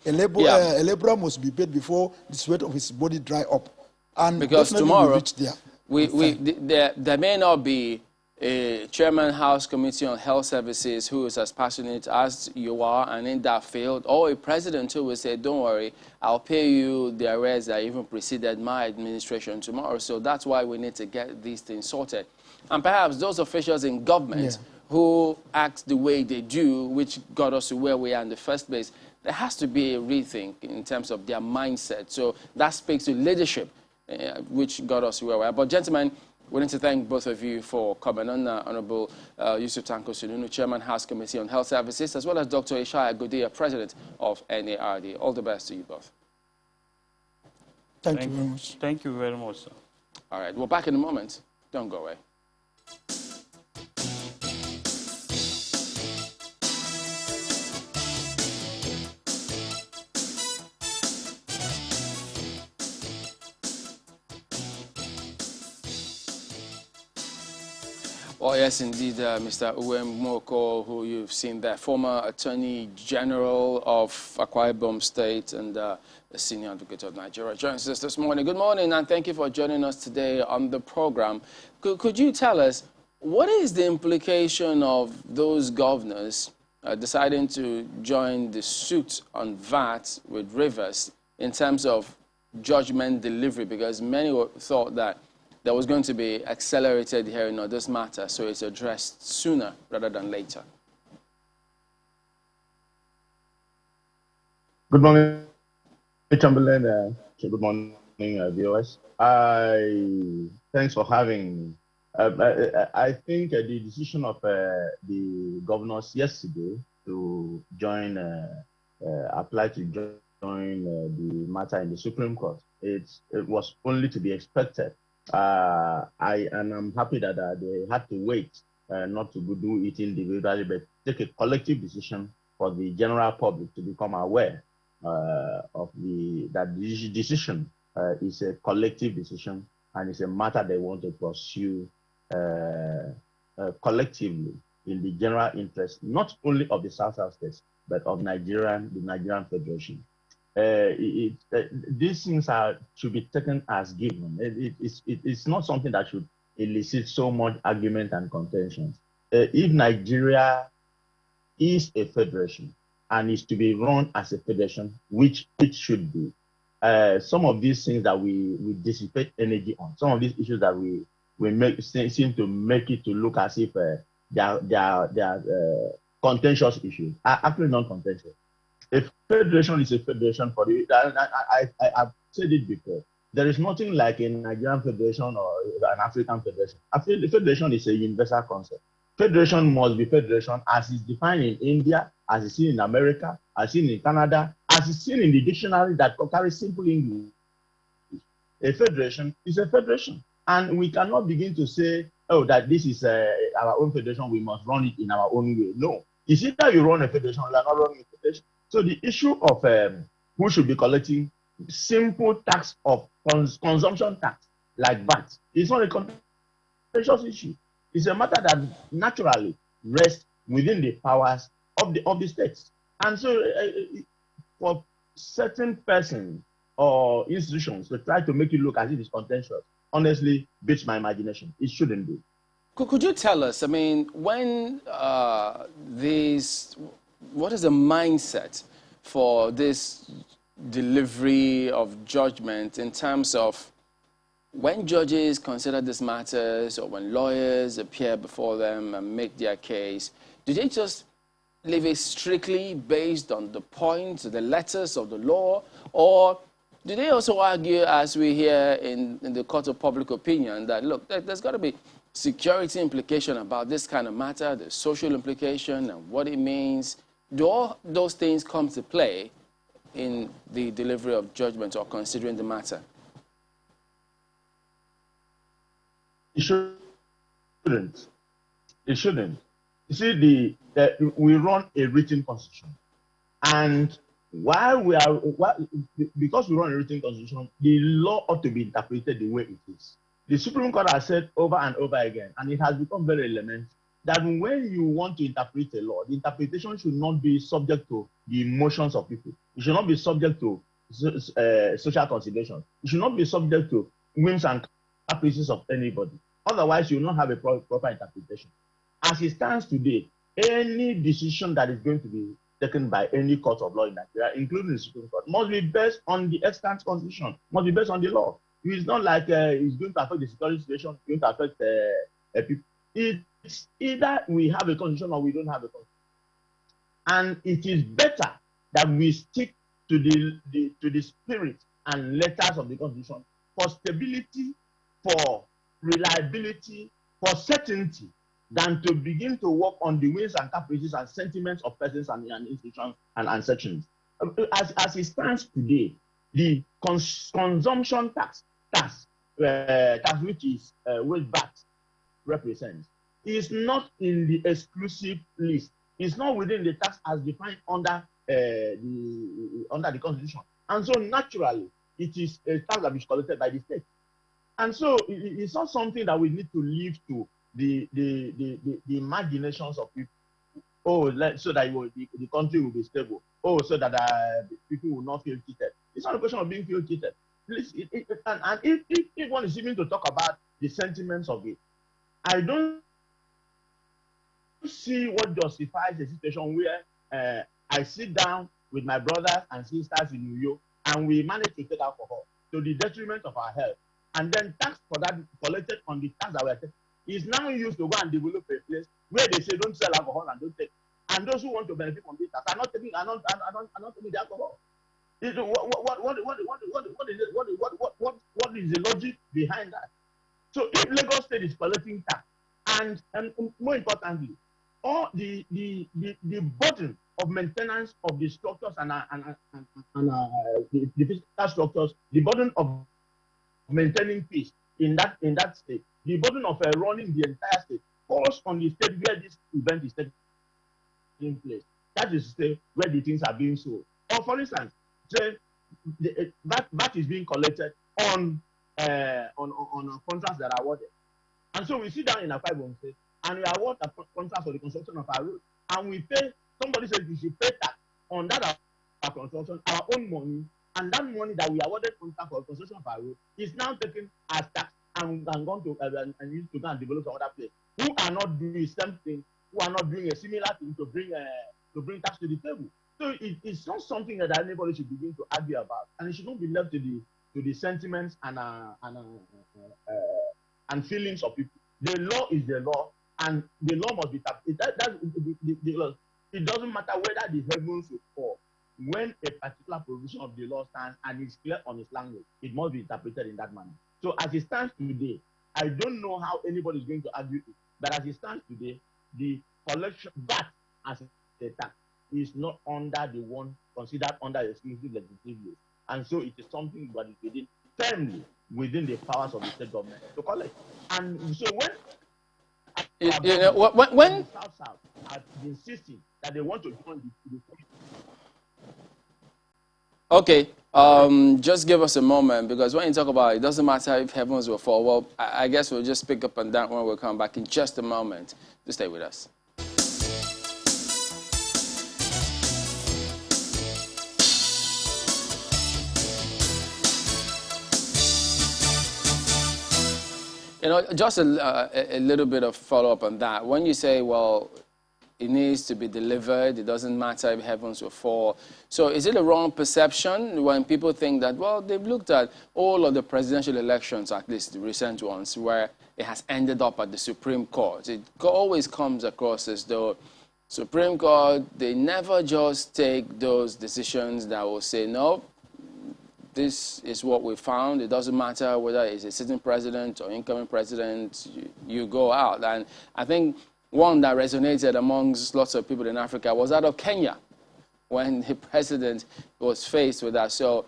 A laborer must be paid before the sweat of his body dry up. And because tomorrow, we reach there. There may not be a chairman House Committee on Health Services who is as passionate as you are and in that field, or a president who will say, don't worry, I'll pay you the arrears that even preceded my administration tomorrow. So that's why we need to get these things sorted. And perhaps those officials in government who act the way they do, which got us to where we are in the first place, there has to be a rethink in terms of their mindset. So that speaks to leadership, which got us where we are. But gentlemen, we need to thank both of you for coming on. Honorable Yusuf Tanko Sununu, Chairman, House Committee on Health Services, as well as Dr. Ishaya Godia, President of NARD. All the best to you both. Thank you very much. Thank you very much, sir. All right, we're back in a moment. Don't go away. Oh, yes, indeed, Mr. Uwem Moko, who you've seen there, former Attorney General of Akwa Ibom State and the Senior Advocate of Nigeria, joins us this morning. Good morning, and thank you for joining us today on the program. Could you tell us, what is the implication of those governors deciding to join the suit on VAT with Rivers in terms of judgment delivery? Because many thought that there was going to be accelerated hearing on this matter, so it's addressed sooner rather than later. Good morning, Chamberlain. Good morning, viewers. Thanks for having me. I think the decision of the governors yesterday to join, apply to join the matter in the Supreme Court, it was only to be expected. I'm happy that they had to wait, not to do it individually, but take a collective decision for the general public to become aware of that the decision is a collective decision and it's a matter they want to pursue collectively in the general interest, not only of the South states, but of the Nigerian Federation. These things should be taken as given. It's not something that should elicit so much argument and contention. If Nigeria is a federation and is to be run as a federation, which it should be, some of these things that we dissipate energy on, some of these issues that we seem to make it to look as if they are contentious issues are actually non-contentious. A federation is a federation for the. I've said it before. There is nothing like a Nigerian federation or an African federation. I feel the federation is a universal concept. Federation must be federation as is defined in India, as is seen in America, as seen in Canada, as is seen in the dictionary that carries simple English. A federation is a federation. And we cannot begin to say, oh, that this is our own federation, we must run it in our own way. No. It's either you run a federation or you are not running a federation. So the issue of who should be collecting simple tax of consumption tax like VAT is not a contentious issue. It's a matter that naturally rests within the powers of the states. And so for certain persons or institutions to try to make it look as if it's contentious, honestly, beats my imagination. It shouldn't be. Could you tell us, I mean, when what is the mindset for this delivery of judgment in terms of when judges consider these matters or when lawyers appear before them and make their case, do they just leave it strictly based on the points, the letters of the law, or do they also argue, as we hear in the court of public opinion, that, look, there's got to be security implication about this kind of matter, the social implication and what it means? Do all those things come to play in the delivery of judgment or considering the matter? It shouldn't. It shouldn't. You see, we run a written constitution, and because we run a written constitution, the law ought to be interpreted the way it is. The Supreme Court has said over and over again, and it has become very elementary, that when you want to interpret a law, the interpretation should not be subject to the emotions of people. It should not be subject to social considerations. It should not be subject to whims and caprices of anybody. Otherwise, you will not have a proper interpretation. As it stands today, any decision that is going to be taken by any court of law in Nigeria, including the Supreme Court, must be based on the extant constitution, must be based on the law. It's not like it's going to affect the security situation, it's going to affect people. It's either we have a constitution or we don't have a constitution. And it is better that we stick to the spirit and letters of the constitution for stability, for reliability, for certainty, than to begin to work on the whims and caprices and sentiments of persons and institutions and sections. As it stands today, the consumption tax, which is which VAT represents, is not in the exclusive list. It's not within the tax as defined under the Constitution, and so naturally, it is a tax that is collected by the state. And so it's not something that we need to leave to the imaginations of people. Oh, so that the country will be stable. Oh, so that people will not feel cheated. It's not a question of being feel cheated. And if one is even to talk about the sentiments of it, I don't see what justifies a situation where I sit down with my brothers and sisters in New York and we manage to take alcohol to the detriment of our health. And then tax for that collected on the tax that we are taking is now used to go and develop a place where they say don't sell alcohol and don't take. And those who want to benefit from this tax are not taking the alcohol. What is the logic behind that? So if Lagos State is collecting tax, and more importantly, all the burden of maintenance of the structures and the physical structures, the burden of maintaining peace in that state, the burden of running the entire state falls on the state where this event is taking place. That is the state where the things are being sold. Or for instance, say that is being collected on contracts that are awarded. And so we sit down in a 5 state and we award a contract for the construction of our road, and we pay, somebody says we should pay tax on that our construction, our own money, and that money that we awarded contract for construction of our road is now taken as tax and gone to and used to go and develop some other place who are not doing the same thing, who are not doing a similar thing to bring tax to the table. So it's not something that anybody should begin to argue about, and it should not be left to the sentiments and feelings of people. The law is the law, and the law must be it doesn't matter whether the heavens will fall. When a particular provision of the law stands and is clear on its language, it must be interpreted in that manner. So as it stands today, I don't know how anybody is going to argue it, but as it stands today, the collection that as a tax is not under the one considered under the exclusive legislative use, and so it is something that is firmly within the powers of the state government to collect. And so when the South are insisting that they want to join the Okay, just give us a moment, because when you talk about it doesn't matter if heavens will fall. Well, I guess we'll just pick up on that when we come back in just a moment. Just stay with us. You know, just a little bit of follow-up on that. When you say, well, it needs to be delivered, it doesn't matter if heavens will fall. So is it a wrong perception when people think that, well, they've looked at all of the presidential elections, at least the recent ones, where it has ended up at the Supreme Court? It always comes across as though Supreme Court, they never just take those decisions that will say, no, this is what we found. It doesn't matter whether it's a sitting president or incoming president, you go out. And I think one that resonated amongst lots of people in Africa was that of Kenya, when the president was faced with that. So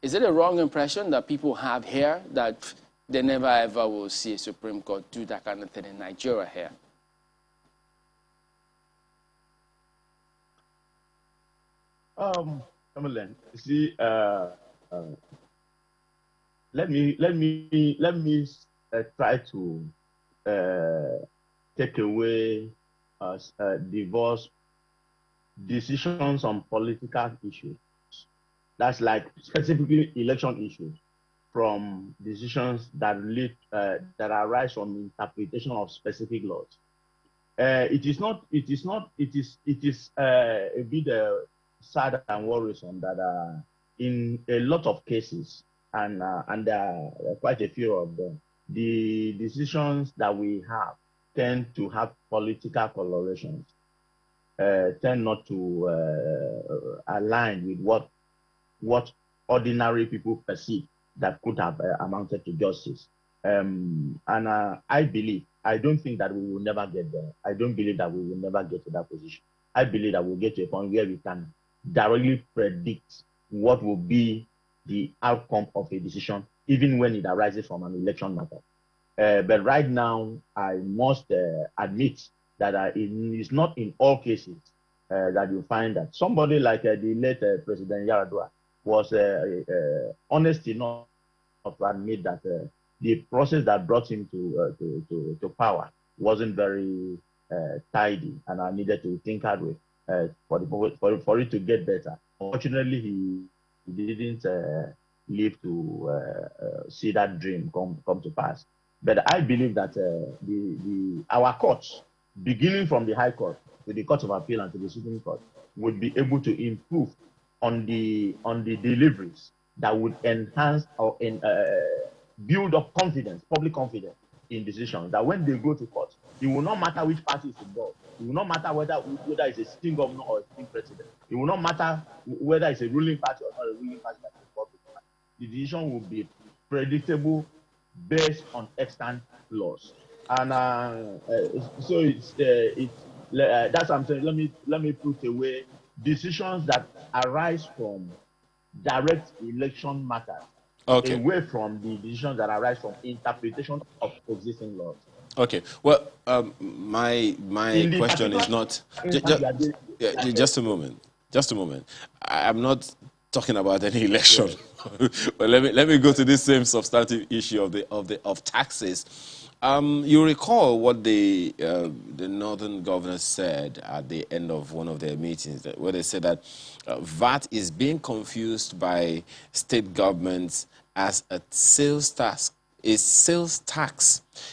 is it a wrong impression that people have here that they never ever will see a Supreme Court do that kind of thing in Nigeria here? Cumberland, you see, let me try to take away divorce decisions on political issues. That's like specifically election issues from decisions that lead that arise from interpretation of specific laws. It is a bit sad and worrisome that in a lot of cases, and quite a few of them, the decisions that we have tend to have political colorations, tend not to align with what ordinary people perceive that could have amounted to justice. I don't think that we will never get there. I don't believe that we will never get to that position. I believe that we'll get to a point where we can directly predict what will be the outcome of a decision, even when it arises from an election matter. But right now, I must admit that it is not in all cases that you find that somebody like the late President Yaradua was honest enough to admit that the process that brought him to power wasn't very tidy, and I needed to think hard way for it to get better. Unfortunately, he didn't live to see that dream come to pass. But I believe that our courts, beginning from the High Court to the Court of Appeal and to the Supreme Court, would be able to improve on the deliveries that would enhance or build up confidence, public confidence in decisions. That when they go to court, it will not matter which party is involved. It will not matter whether it's a sitting governor or a sitting president. It will not matter whether it's a ruling party or not a ruling party that is involved. The decision will be predictable based on extant laws. And so that's what I'm saying. Let me put away decisions that arise from direct election matters, away from the decisions that arise from interpretation of existing laws. Okay. Well, my question is not just a moment. Just a moment. I'm not talking about any election. But let me go to this same substantive issue of taxes. You recall what the northern governors said at the end of one of their meetings, where they said that VAT is being confused by state governments as a sales tax.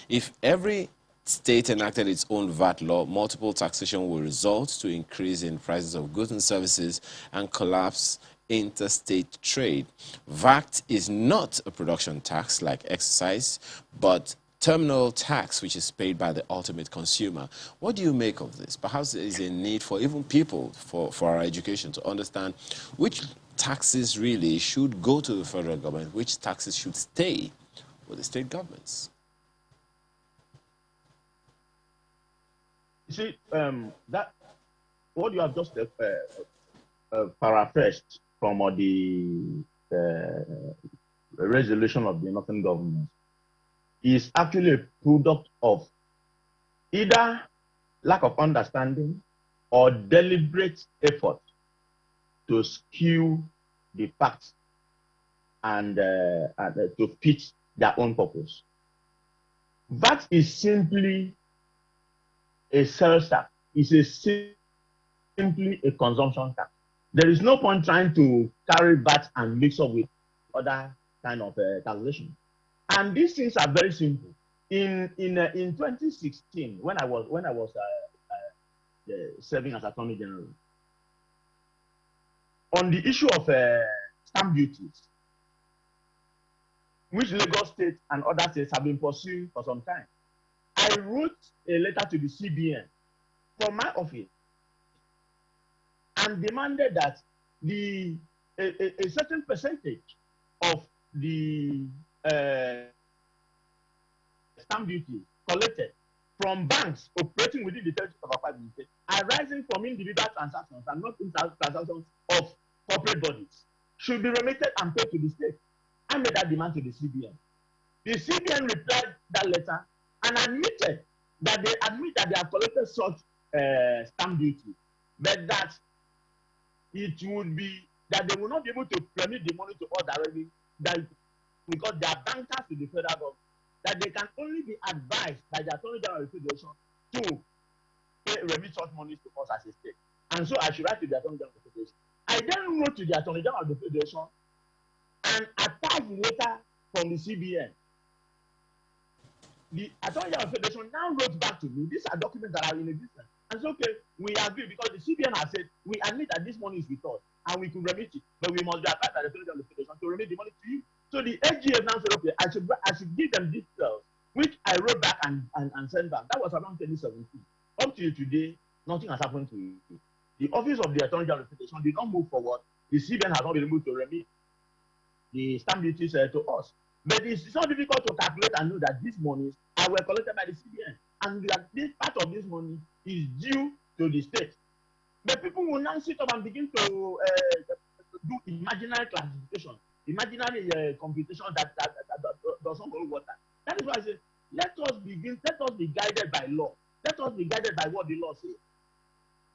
If every state enacted its own VAT law, multiple taxation will result to increase in prices of goods and services and collapse interstate trade. VAT is not a production tax like excise, but terminal tax, which is paid by the ultimate consumer. What do you make of this? Perhaps there is a need for even people, for our education, to understand which taxes really should go to the federal government, which taxes should stay with the state governments. You see, that what you have just paraphrased from the resolution of the Northern government is actually a product of either lack of understanding or deliberate effort to skew the facts and to fit their own purpose. That is simply a sales tax. It's simply a consumption tax. There is no point trying to carry VAT and mix up with other kind of taxation. And these things are very simple. In 2016, when I was serving as Attorney General, on the issue of stamp duties, which Lagos State and other states have been pursuing for some time, I wrote a letter to the CBN from my office and demanded that a certain percentage of the stamp duty collected from banks operating within the territory of Akwa Ibom State, arising from individual transactions and not transactions of corporate bodies, should be remitted and paid to the state. I made that demand to the CBN. The CBN replied that letter and admitted that they have collected such stamp duty, but that it would be that they will not be able to remit the money to us directly, that because they are bankers to the federal government, that they can only be advised by the Attorney General of the Federation to remit such money to us as a state. And so I should write to the Attorney General of the Federation. I then wrote to the Attorney General of the Federation and attached the letter from the CBN. The Attorney General of the Federation now wrote back to me. These are documents that are in existence. And so, okay, we agree because the CBN has said, we admit that this money is with us and we could remit it, but we must be advised by the Attorney General of the Federation to remit the money to you. So the AGF now said, okay, I should give them details, which I wrote back and sent back. That was around 2017. Up to today, nothing has happened to it. The office of the Attorney General of the Federation did not move forward. The CBN has not been able to remit the stamp duties to us. But it's not difficult to calculate and know that these monies are well collected by the CBN, and that this part of this money is due to the state. But people will now sit up and begin to do imaginary classification, imaginary computation that doesn't hold water. That is why I say, let us be guided by law. Let us be guided by what the law says.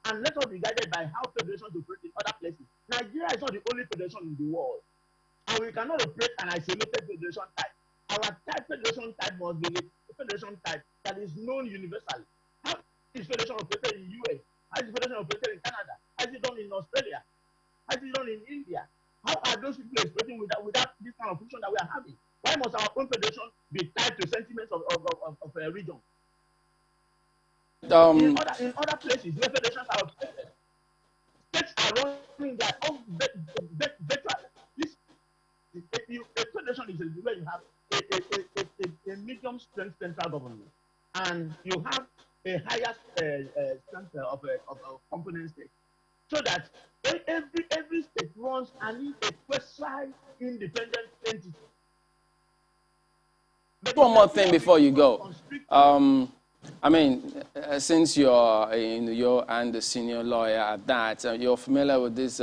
And let us be guided by how federations operate in other places. Nigeria is not the only federation in the world. And we cannot operate an isolated federation type. Our federation type must be a federation type that is known universally. How is federation operated in US? How is federation operated in Canada? How is it done in Australia? How is it done in India? How are those people operating without this kind of function that we are having? Why must our own federation be tied to sentiments of a region? In other places where federations are operated, states are running their own virtual. A federation is where you have a medium strength central government, and you have a higher strength of component state, so that every state runs and is a quasi-independent entity. But one more thing before you go. I mean, since you're and the senior lawyer at that, you're familiar with this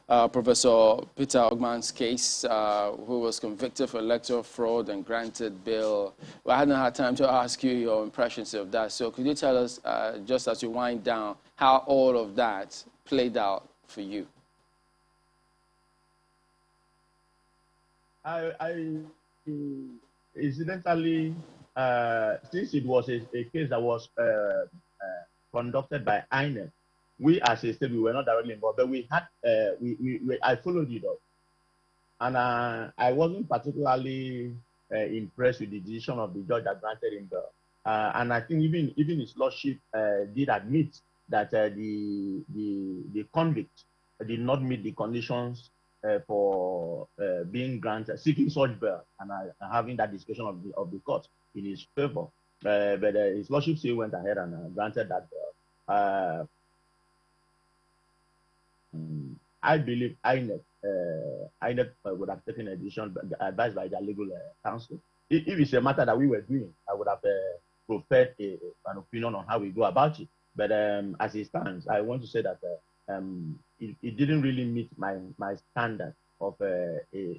Professor Peter Ogman's case, who was convicted for electoral fraud and granted bail. Well, I hadn't had time to ask you your impressions of that. So could you tell us, just as you wind down, how all of that played out for you? Incidentally, since it was a case that was conducted by INEC, we as a state, we were not directly involved, but we had, I followed it up. And I wasn't particularly impressed with the decision of the judge that granted him bail. And I think even his lordship did admit that the convict did not meet the conditions for being granted, seeking such bail, and having that discussion of the court in his favor. But his lordship still went ahead and granted that bail. I believe INEC would have taken a decision advised by their legal counsel. If it's a matter that we were doing, I would have preferred an opinion on how we go about it. But as it stands, I want to say that it didn't really meet my standard of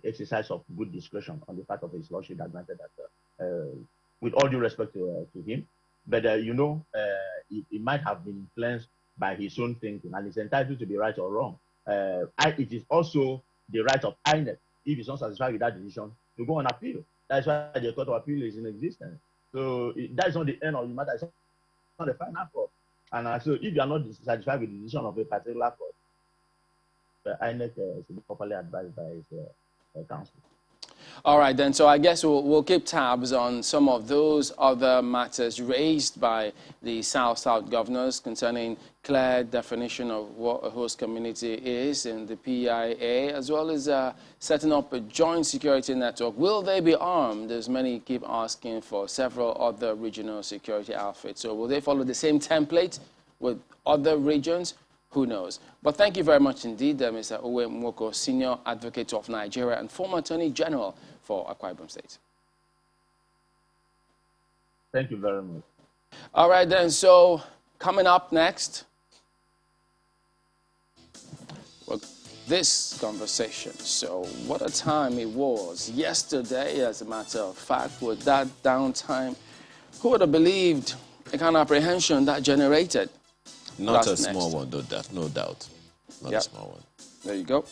exercise of good discretion on the part of his lordship that granted that, with all due respect to him. But it might have been influenced by his own thinking, and it's entitled to be right or wrong. It is also the right of INEC, if he's not satisfied with that decision, to go on appeal. That's why the court of appeal is in existence. So that is not the end of the matter. It's not the final court. And so if you are not satisfied with the decision of a particular court, the INEC should be properly advised by his counsel. All right, then. So I guess we'll keep tabs on some of those other matters raised by the South-South governors concerning clear definition of what a host community is in the PIA, as well as setting up a joint security network. Will they be armed, as many keep asking, for several other regional security outfits? So will they follow the same template with other regions? Who knows? But thank you very much indeed, Mr. Owe Mwoko, Senior Advocate of Nigeria and former Attorney General for Akwa Ibom State. Thank you very much. All right, then. So coming up next, well, this conversation. So what a time it was yesterday, as a matter of fact, with that downtime. Who would have believed the kind of apprehension that generated? Not a small one, no doubt. Not a small one. There you go.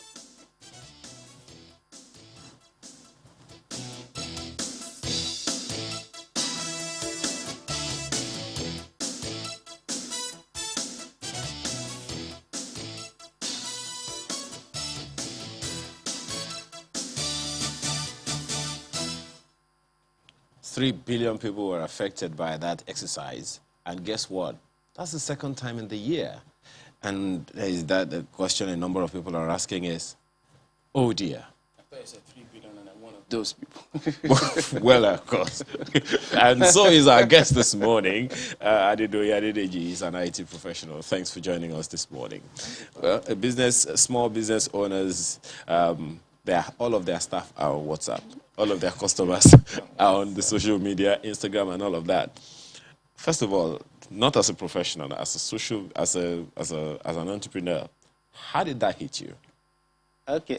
Three billion people were affected by that exercise. And guess what? That's the second time in the year. And is that the question a number of people are asking is, oh dear. I thought you said 3 billion and I'm one of those people. Well, of course. And so is our guest this morning, Adedoye Adedeji. He's an IT professional. Thanks for joining us this morning. Well, small business owners, all of their staff are on WhatsApp. All of their customers are on the social media, Instagram, and all of that. First of all, not as a professional, as an entrepreneur, how did that hit you? Okay,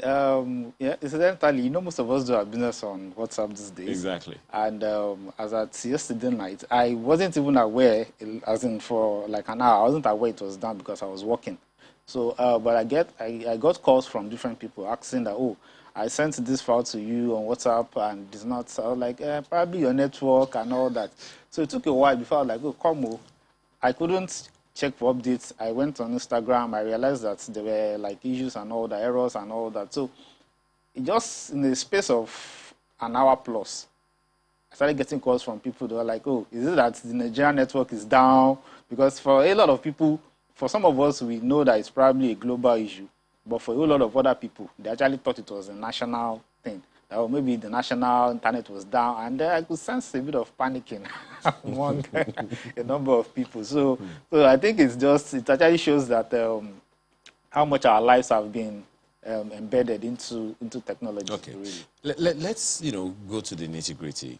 yeah, incidentally, most of us do our business on WhatsApp these days. Exactly. And as at yesterday night, I wasn't even aware, as in for like an hour, I wasn't aware it was done because I was working. So, but I got calls from different people asking that, oh, I sent this file to you on WhatsApp and it's not, so I was like, probably your network and all that. So it took a while before I was like, oh, come on. I couldn't check for updates. I went on Instagram. I realized that there were like issues and all the errors and all that. So it just in the space of an hour plus, I started getting calls from people that were like, oh, is it that the Nigerian network is down? Because for a lot of people, for some of us, we know that it's probably a global issue. But for a lot of other people, they actually thought it was a national thing. Or maybe the national internet was down, and I could sense a bit of panicking among a number of people. So I think it actually shows that how much our lives have been embedded into technology. Okay, really. Let's go to the nitty-gritty.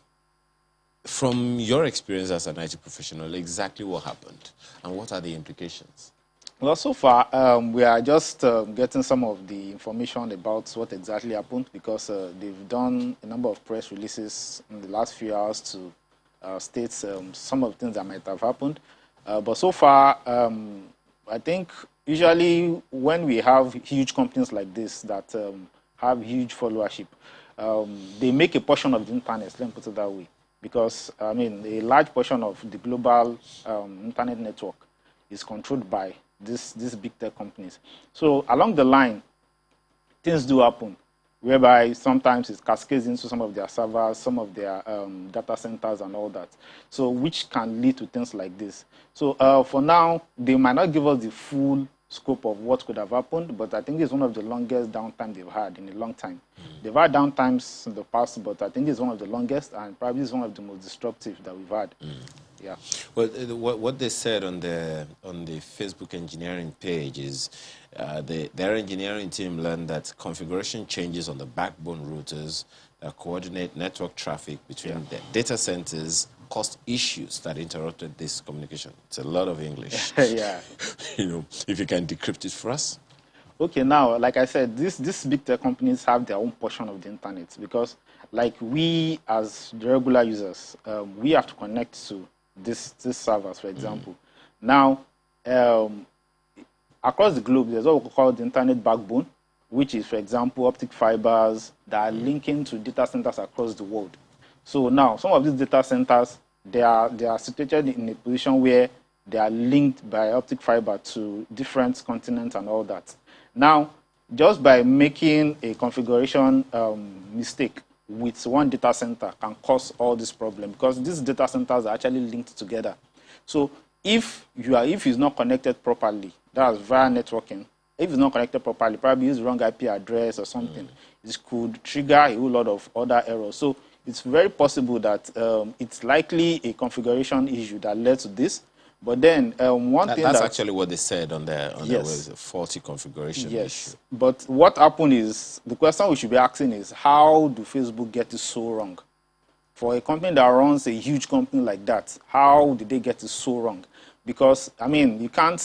From your experience as an IT professional, exactly what happened, and what are the implications? Well, so far, we are just getting some of the information about what exactly happened because they've done a number of press releases in the last few hours to state some of the things that might have happened. But so far, I think usually when we have huge companies like this that have huge followership, they make a portion of the internet, let me put it that way. because, I mean, a large portion of the global internet network is controlled by these big tech companies. So along the line, things do happen, whereby sometimes it cascades into some of their servers, some of their data centers and all that. So which can lead to things like this. So for now, they might not give us the full scope of what could have happened, but I think it's one of the longest downtime they've had in a long time. They've had downtimes in the past, but I think it's one of the longest and probably is one of the most destructive that we've had. Yeah. Well, what they said on the Facebook engineering page is their engineering team learned that configuration changes on the backbone routers that coordinate network traffic between the data centers caused issues that interrupted this communication. It's a lot of English. Yeah. You know, if you can decrypt it for us. Okay, now, like I said, these big tech companies have their own portion of the internet because, like we as the regular users, we have to connect to this servers, for example. Now, across the globe, there's what we call the internet backbone, which is, for example, optic fibers that are linking to data centers across the world. So now, some of these data centers, they are situated in a position where they are linked by optic fiber to different continents and all that. Now, just by making a configuration mistake with one data center can cause all this problem because these data centers are actually linked together. So if it's not connected properly, that's via networking. If it's not connected properly, probably use the wrong IP address or something, this could trigger a whole lot of other errors. So it's very possible that it's likely a configuration issue that led to this. But then that's actually what they said on their faulty configuration issue. But what happened is, the question we should be asking is, how do Facebook get it so wrong? For a company that runs a huge company like that, how did they get it so wrong? Because, I mean, you can't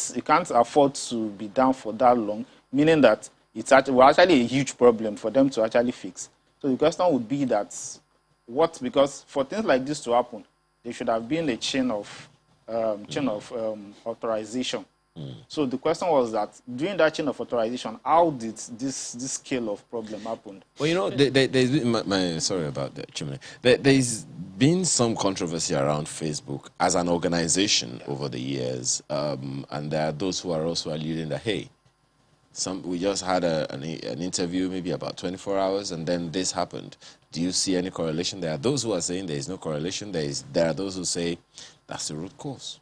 afford to be down for that long, meaning that it's actually a huge problem for them to actually fix. So the question would be that, because for things like this to happen, there should have been a chain of authorization. So the question was that during that chain of authorization, how did this scale of problem happen? Well, you know, there's been, sorry about that, Chimney. There's been some controversy around Facebook as an organization over the years, and there are those who are also alluding that, hey, we just had an interview maybe about 24 hours, and then this happened. Do you see any correlation? There are those who are saying there is no correlation. There are those who say that's the root cause.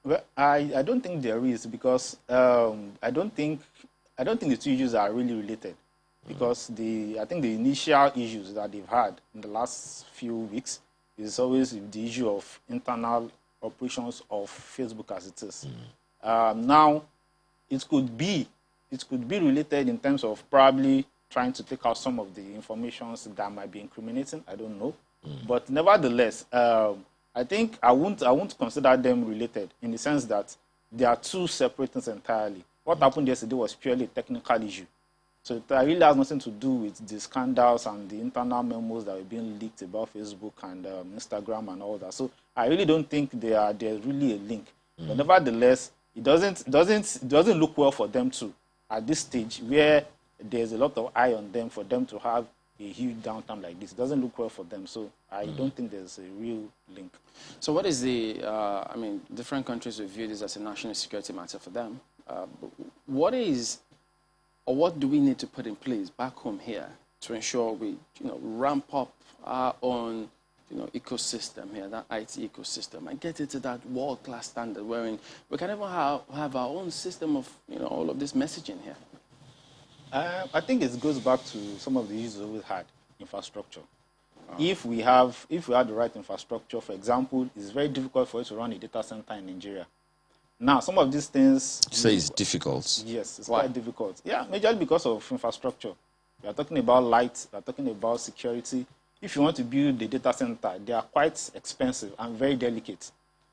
Well, I don't think there is, because I don't think the two issues are really related, because I think the initial issues that they've had in the last few weeks is always the issue of internal operations of Facebook as it is. Now, it could be related in terms of probably trying to take out some of the information that might be incriminating. I don't know, but nevertheless, I think I won't consider them related, in the sense that they are two separate things entirely. What happened yesterday was purely a technical issue. So it really has nothing to do with the scandals and the internal memos that were being leaked about Facebook and Instagram and all that. So I really don't think there's really a link. But nevertheless, it doesn't look well for them too at this stage, where there's a lot of eye on them, for them to have a huge downtime like this. It doesn't look well for them. So I don't think there's a real link. So what is I mean, different countries will view this as a national security matter for them. What do we need to put in place back home here to ensure we, ramp up our own, ecosystem here, that IT ecosystem, and get it to that world-class standard wherein we can even have our own system of, all of this messaging here? I think it goes back to some of the issues we had, infrastructure. If we had the right infrastructure, for example, it's very difficult for you to run a data center in Nigeria. Now, some of these things... You say it's difficult? Yes, it's quite difficult. Yeah, majorly because of infrastructure. We are talking about light, we are talking about security. If you want to build a data center, they are quite expensive and very delicate.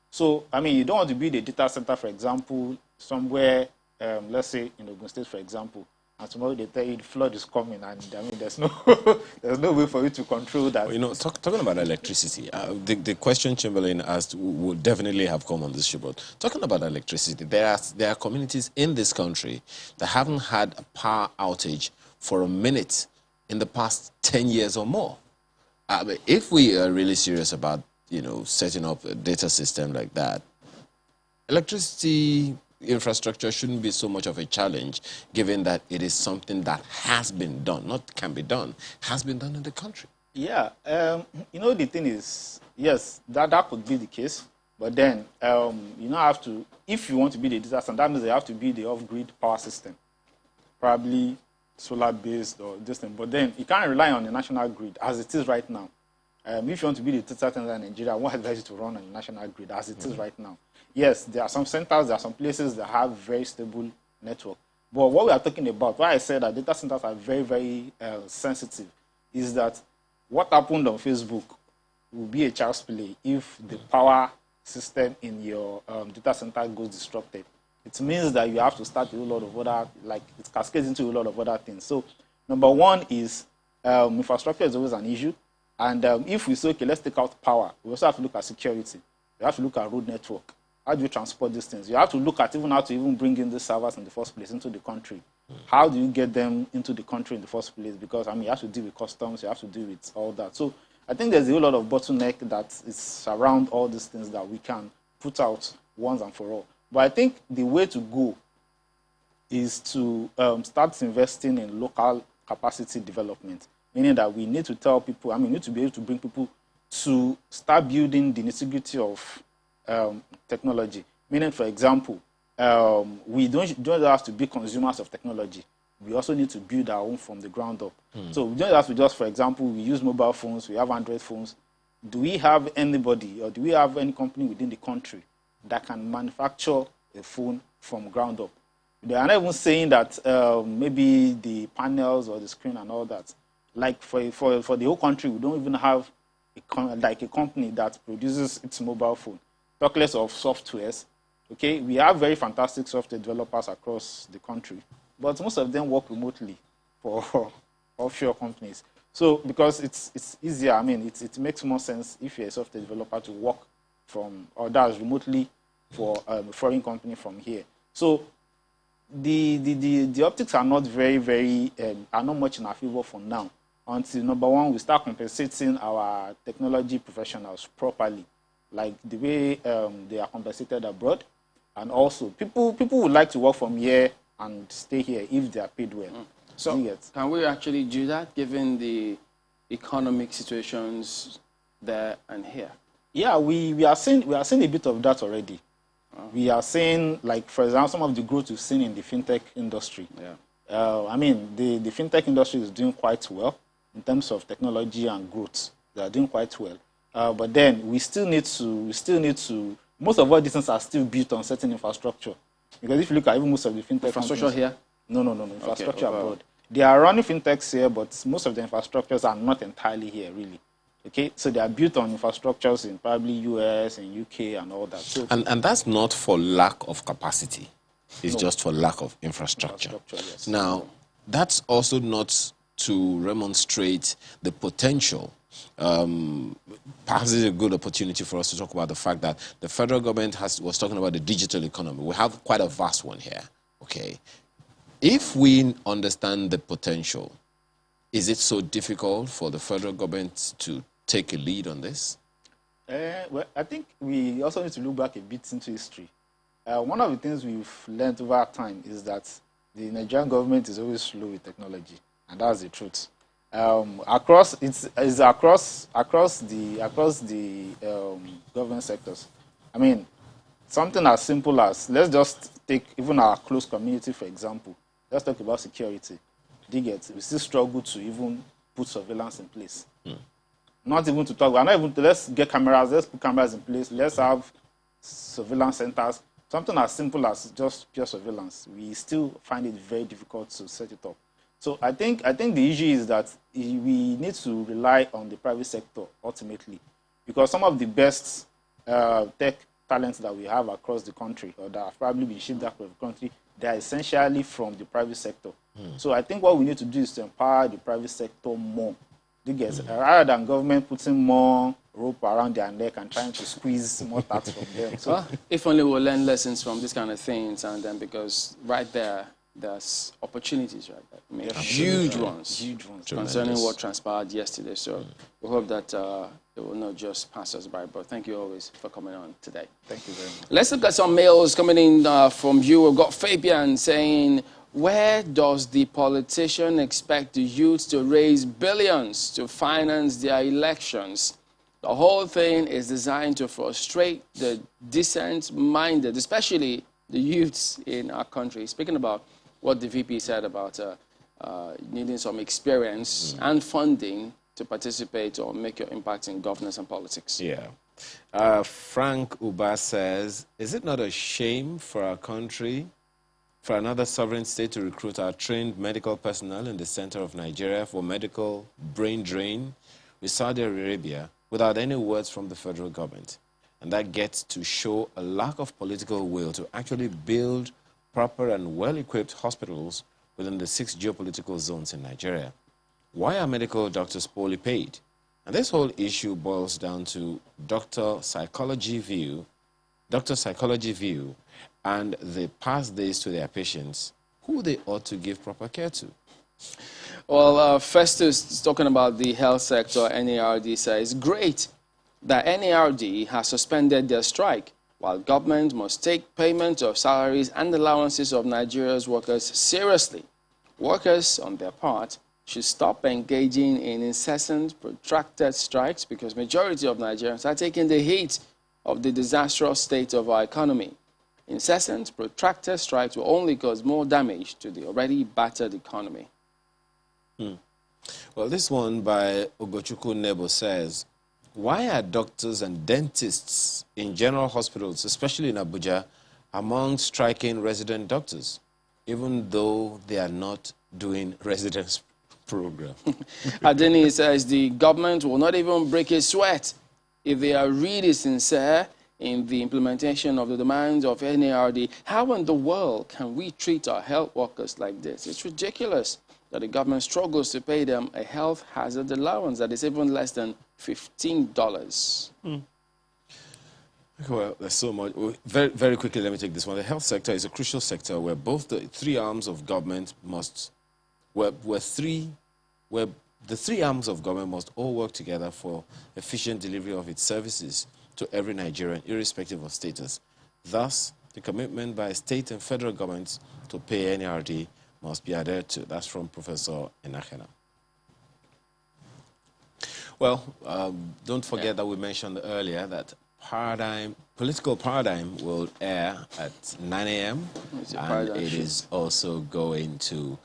So, I mean, you don't want to build a data center, for example, somewhere, let's say in Ogun State, for example, and tomorrow they tell you the flood is coming, and I mean, there's no way for you to control that. Well, talking about electricity, the question Chamberlain asked would definitely have come on this show. But talking about electricity, there are communities in this country that haven't had a power outage for a minute in the past 10 years or more. If we are really serious about, setting up a data system like that, electricity infrastructure shouldn't be so much of a challenge, given that it is something that has been done, not can be done, has been done in the country. Yeah, the thing is, yes, that could be the case, but then have to, if you want to be the disaster, that means they have to be the off-grid power system, probably solar-based or distant. But then you can't rely on the national grid as it is right now. If you want to be the data center in Nigeria, I won't advise you to run on the national grid as it is right now. Yes, there are some centers, there are some places that have very stable network. But what we are talking about, why I said that data centers are very, very sensitive, is that what happened on Facebook will be a child's play if the power system in your data center goes disrupted. It means that you have to start a whole lot of other, like it cascades into a lot of other things. So number one is infrastructure is always an issue. And if we say, okay, let's take out power, we also have to look at security. We have to look at road network. How do you transport these things? You have to look at even how to even bring in the servers in the first place into the country. How do you get them into the country in the first place? Because, you have to deal with customs, you have to deal with all that. So I think there's a whole lot of bottleneck that is around all these things that we can put out once and for all. But I think the way to go is to start investing in local capacity development, meaning that we need to tell people, we need to be able to bring people to start building the nitty-gritty of technology. Meaning, for example, we don't have to be consumers of technology. We also need to build our own from the ground up. So we don't have to just, for example, we use mobile phones, we have Android phones. Do we have anybody or do we have any company within the country that can manufacture a phone from ground up? They are not even saying that maybe the panels or the screen and all that. Like for the whole country, we don't even have a company that produces its mobile phone. Talk less of softwares. Okay, we have very fantastic software developers across the country, but most of them work remotely for offshore companies. So because it's easier, it makes more sense if you're a software developer to work from or that's remotely for a foreign company from here. So the optics are not are not much in our favor for now. Until number one, we start compensating our technology professionals properly, like the way they are compensated abroad. And also, people would like to work from here and stay here if they are paid well. So can we actually do that, given the economic situations there and here? Yeah, we are seeing a bit of that already. We are seeing, like, for example, some of the growth we've seen in the fintech industry. Yeah. The fintech industry is doing quite well in terms of technology and growth. They are doing quite well. But then we still need to, most of our things are still built on certain infrastructure. Because if you look at even most of the fintech infrastructure here? No, infrastructure abroad. They are running fintechs here, but most of the infrastructures are not entirely here, really. Okay, so they are built on infrastructures in probably US and UK and all that. So and that's not for lack of capacity. It's just for lack of infrastructure. Yes. Now, that's also not to remonstrate the potential. Perhaps it's a good opportunity for us to talk about the fact that the federal government was talking about the digital economy. We have quite a vast one here, okay? If we understand the potential, is it so difficult for the federal government to take a lead on this? Well, I think we also need to look back a bit into history. One of the things we've learned over time is that the Nigerian government is always slow with technology, and that's the truth. Across the government sectors. Something as simple as, let's just take even our close community, for example. Let's talk about security. We still struggle to even put surveillance in place. Not even to talk, let's get cameras, let's put cameras in place, let's have surveillance centers. Something as simple as just pure surveillance. We still find it very difficult to set it up. So I think the issue is that we need to rely on the private sector ultimately, because some of the best tech talents that we have across the country, or that have probably been shipped out of the country, they are essentially from the private sector. So I think what we need to do is to empower the private sector more. Rather than government putting more rope around their neck and trying to squeeze more tax from them. So if only we'll learn lessons from these kind of things, and then because right there, there's opportunities right there. I mean, Absolutely. huge ones. Huge ones. Concerning what transpired yesterday. So we hope that it will not just pass us by. But thank you always for coming on today. Thank you very much. Let's look at some mails coming in from you. We've got Fabian saying, where does the politician expect the youth to raise billions to finance their elections? The whole thing is designed to frustrate the decent-minded, especially the youths in our country. Speaking about what the VP said about needing some experience and funding to participate or make your impact in governance and politics. Yeah. Frank Uba says, is it not a shame for our country, for another sovereign state to recruit our trained medical personnel in the center of Nigeria for medical brain drain with Saudi Arabia without any words from the federal government? And that gets to show a lack of political will to actually build proper and well-equipped hospitals within the 6 geopolitical zones in Nigeria. Why are medical doctors poorly paid? And this whole issue boils down to doctor psychology view, and they pass this to their patients, who they ought to give proper care to. Well, Festus, talking about the health sector, NARD says, great that NARD has suspended their strike, while government must take payment of salaries and allowances of Nigeria's workers seriously. Workers, on their part, should stop engaging in incessant, protracted strikes because majority of Nigerians are taking the heat of the disastrous state of our economy. Incessant, protracted strikes will only cause more damage to the already battered economy. Well, this one by Ugochukwu Nebo says, why are doctors and dentists in general hospitals, especially in Abuja, among striking resident doctors, even though they are not doing residence program? Adeni says the government will not even break a sweat if they are really sincere in the implementation of the demands of NARD. How in the world can we treat our health workers like this? It's ridiculous that the government struggles to pay them a health hazard allowance that is even less than $15. Well, there's so much. Very, very quickly, let me take this one. The health sector is a crucial sector where both the three arms of government must, where the three arms of government must all work together for efficient delivery of its services to every Nigerian, irrespective of status. Thus, the commitment by state and federal governments to pay NARD must be adhered to. That's from Professor Enachena. Well, don't forget that we mentioned earlier that political paradigm will air at 9 a.m. and it is also going to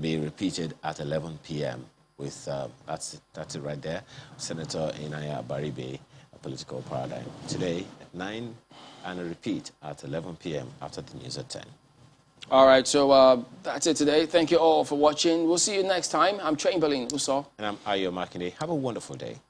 be repeated at 11 p.m. with, that's it right there, Senator Inaya Baribe, a political paradigm. Today at 9 and a repeat at 11 p.m. after the news at 10. All right, so that's it today. Thank you all for watching. We'll see you next time. I'm Chamberlain Uso. And I'm Ayo Makinde. Have a wonderful day.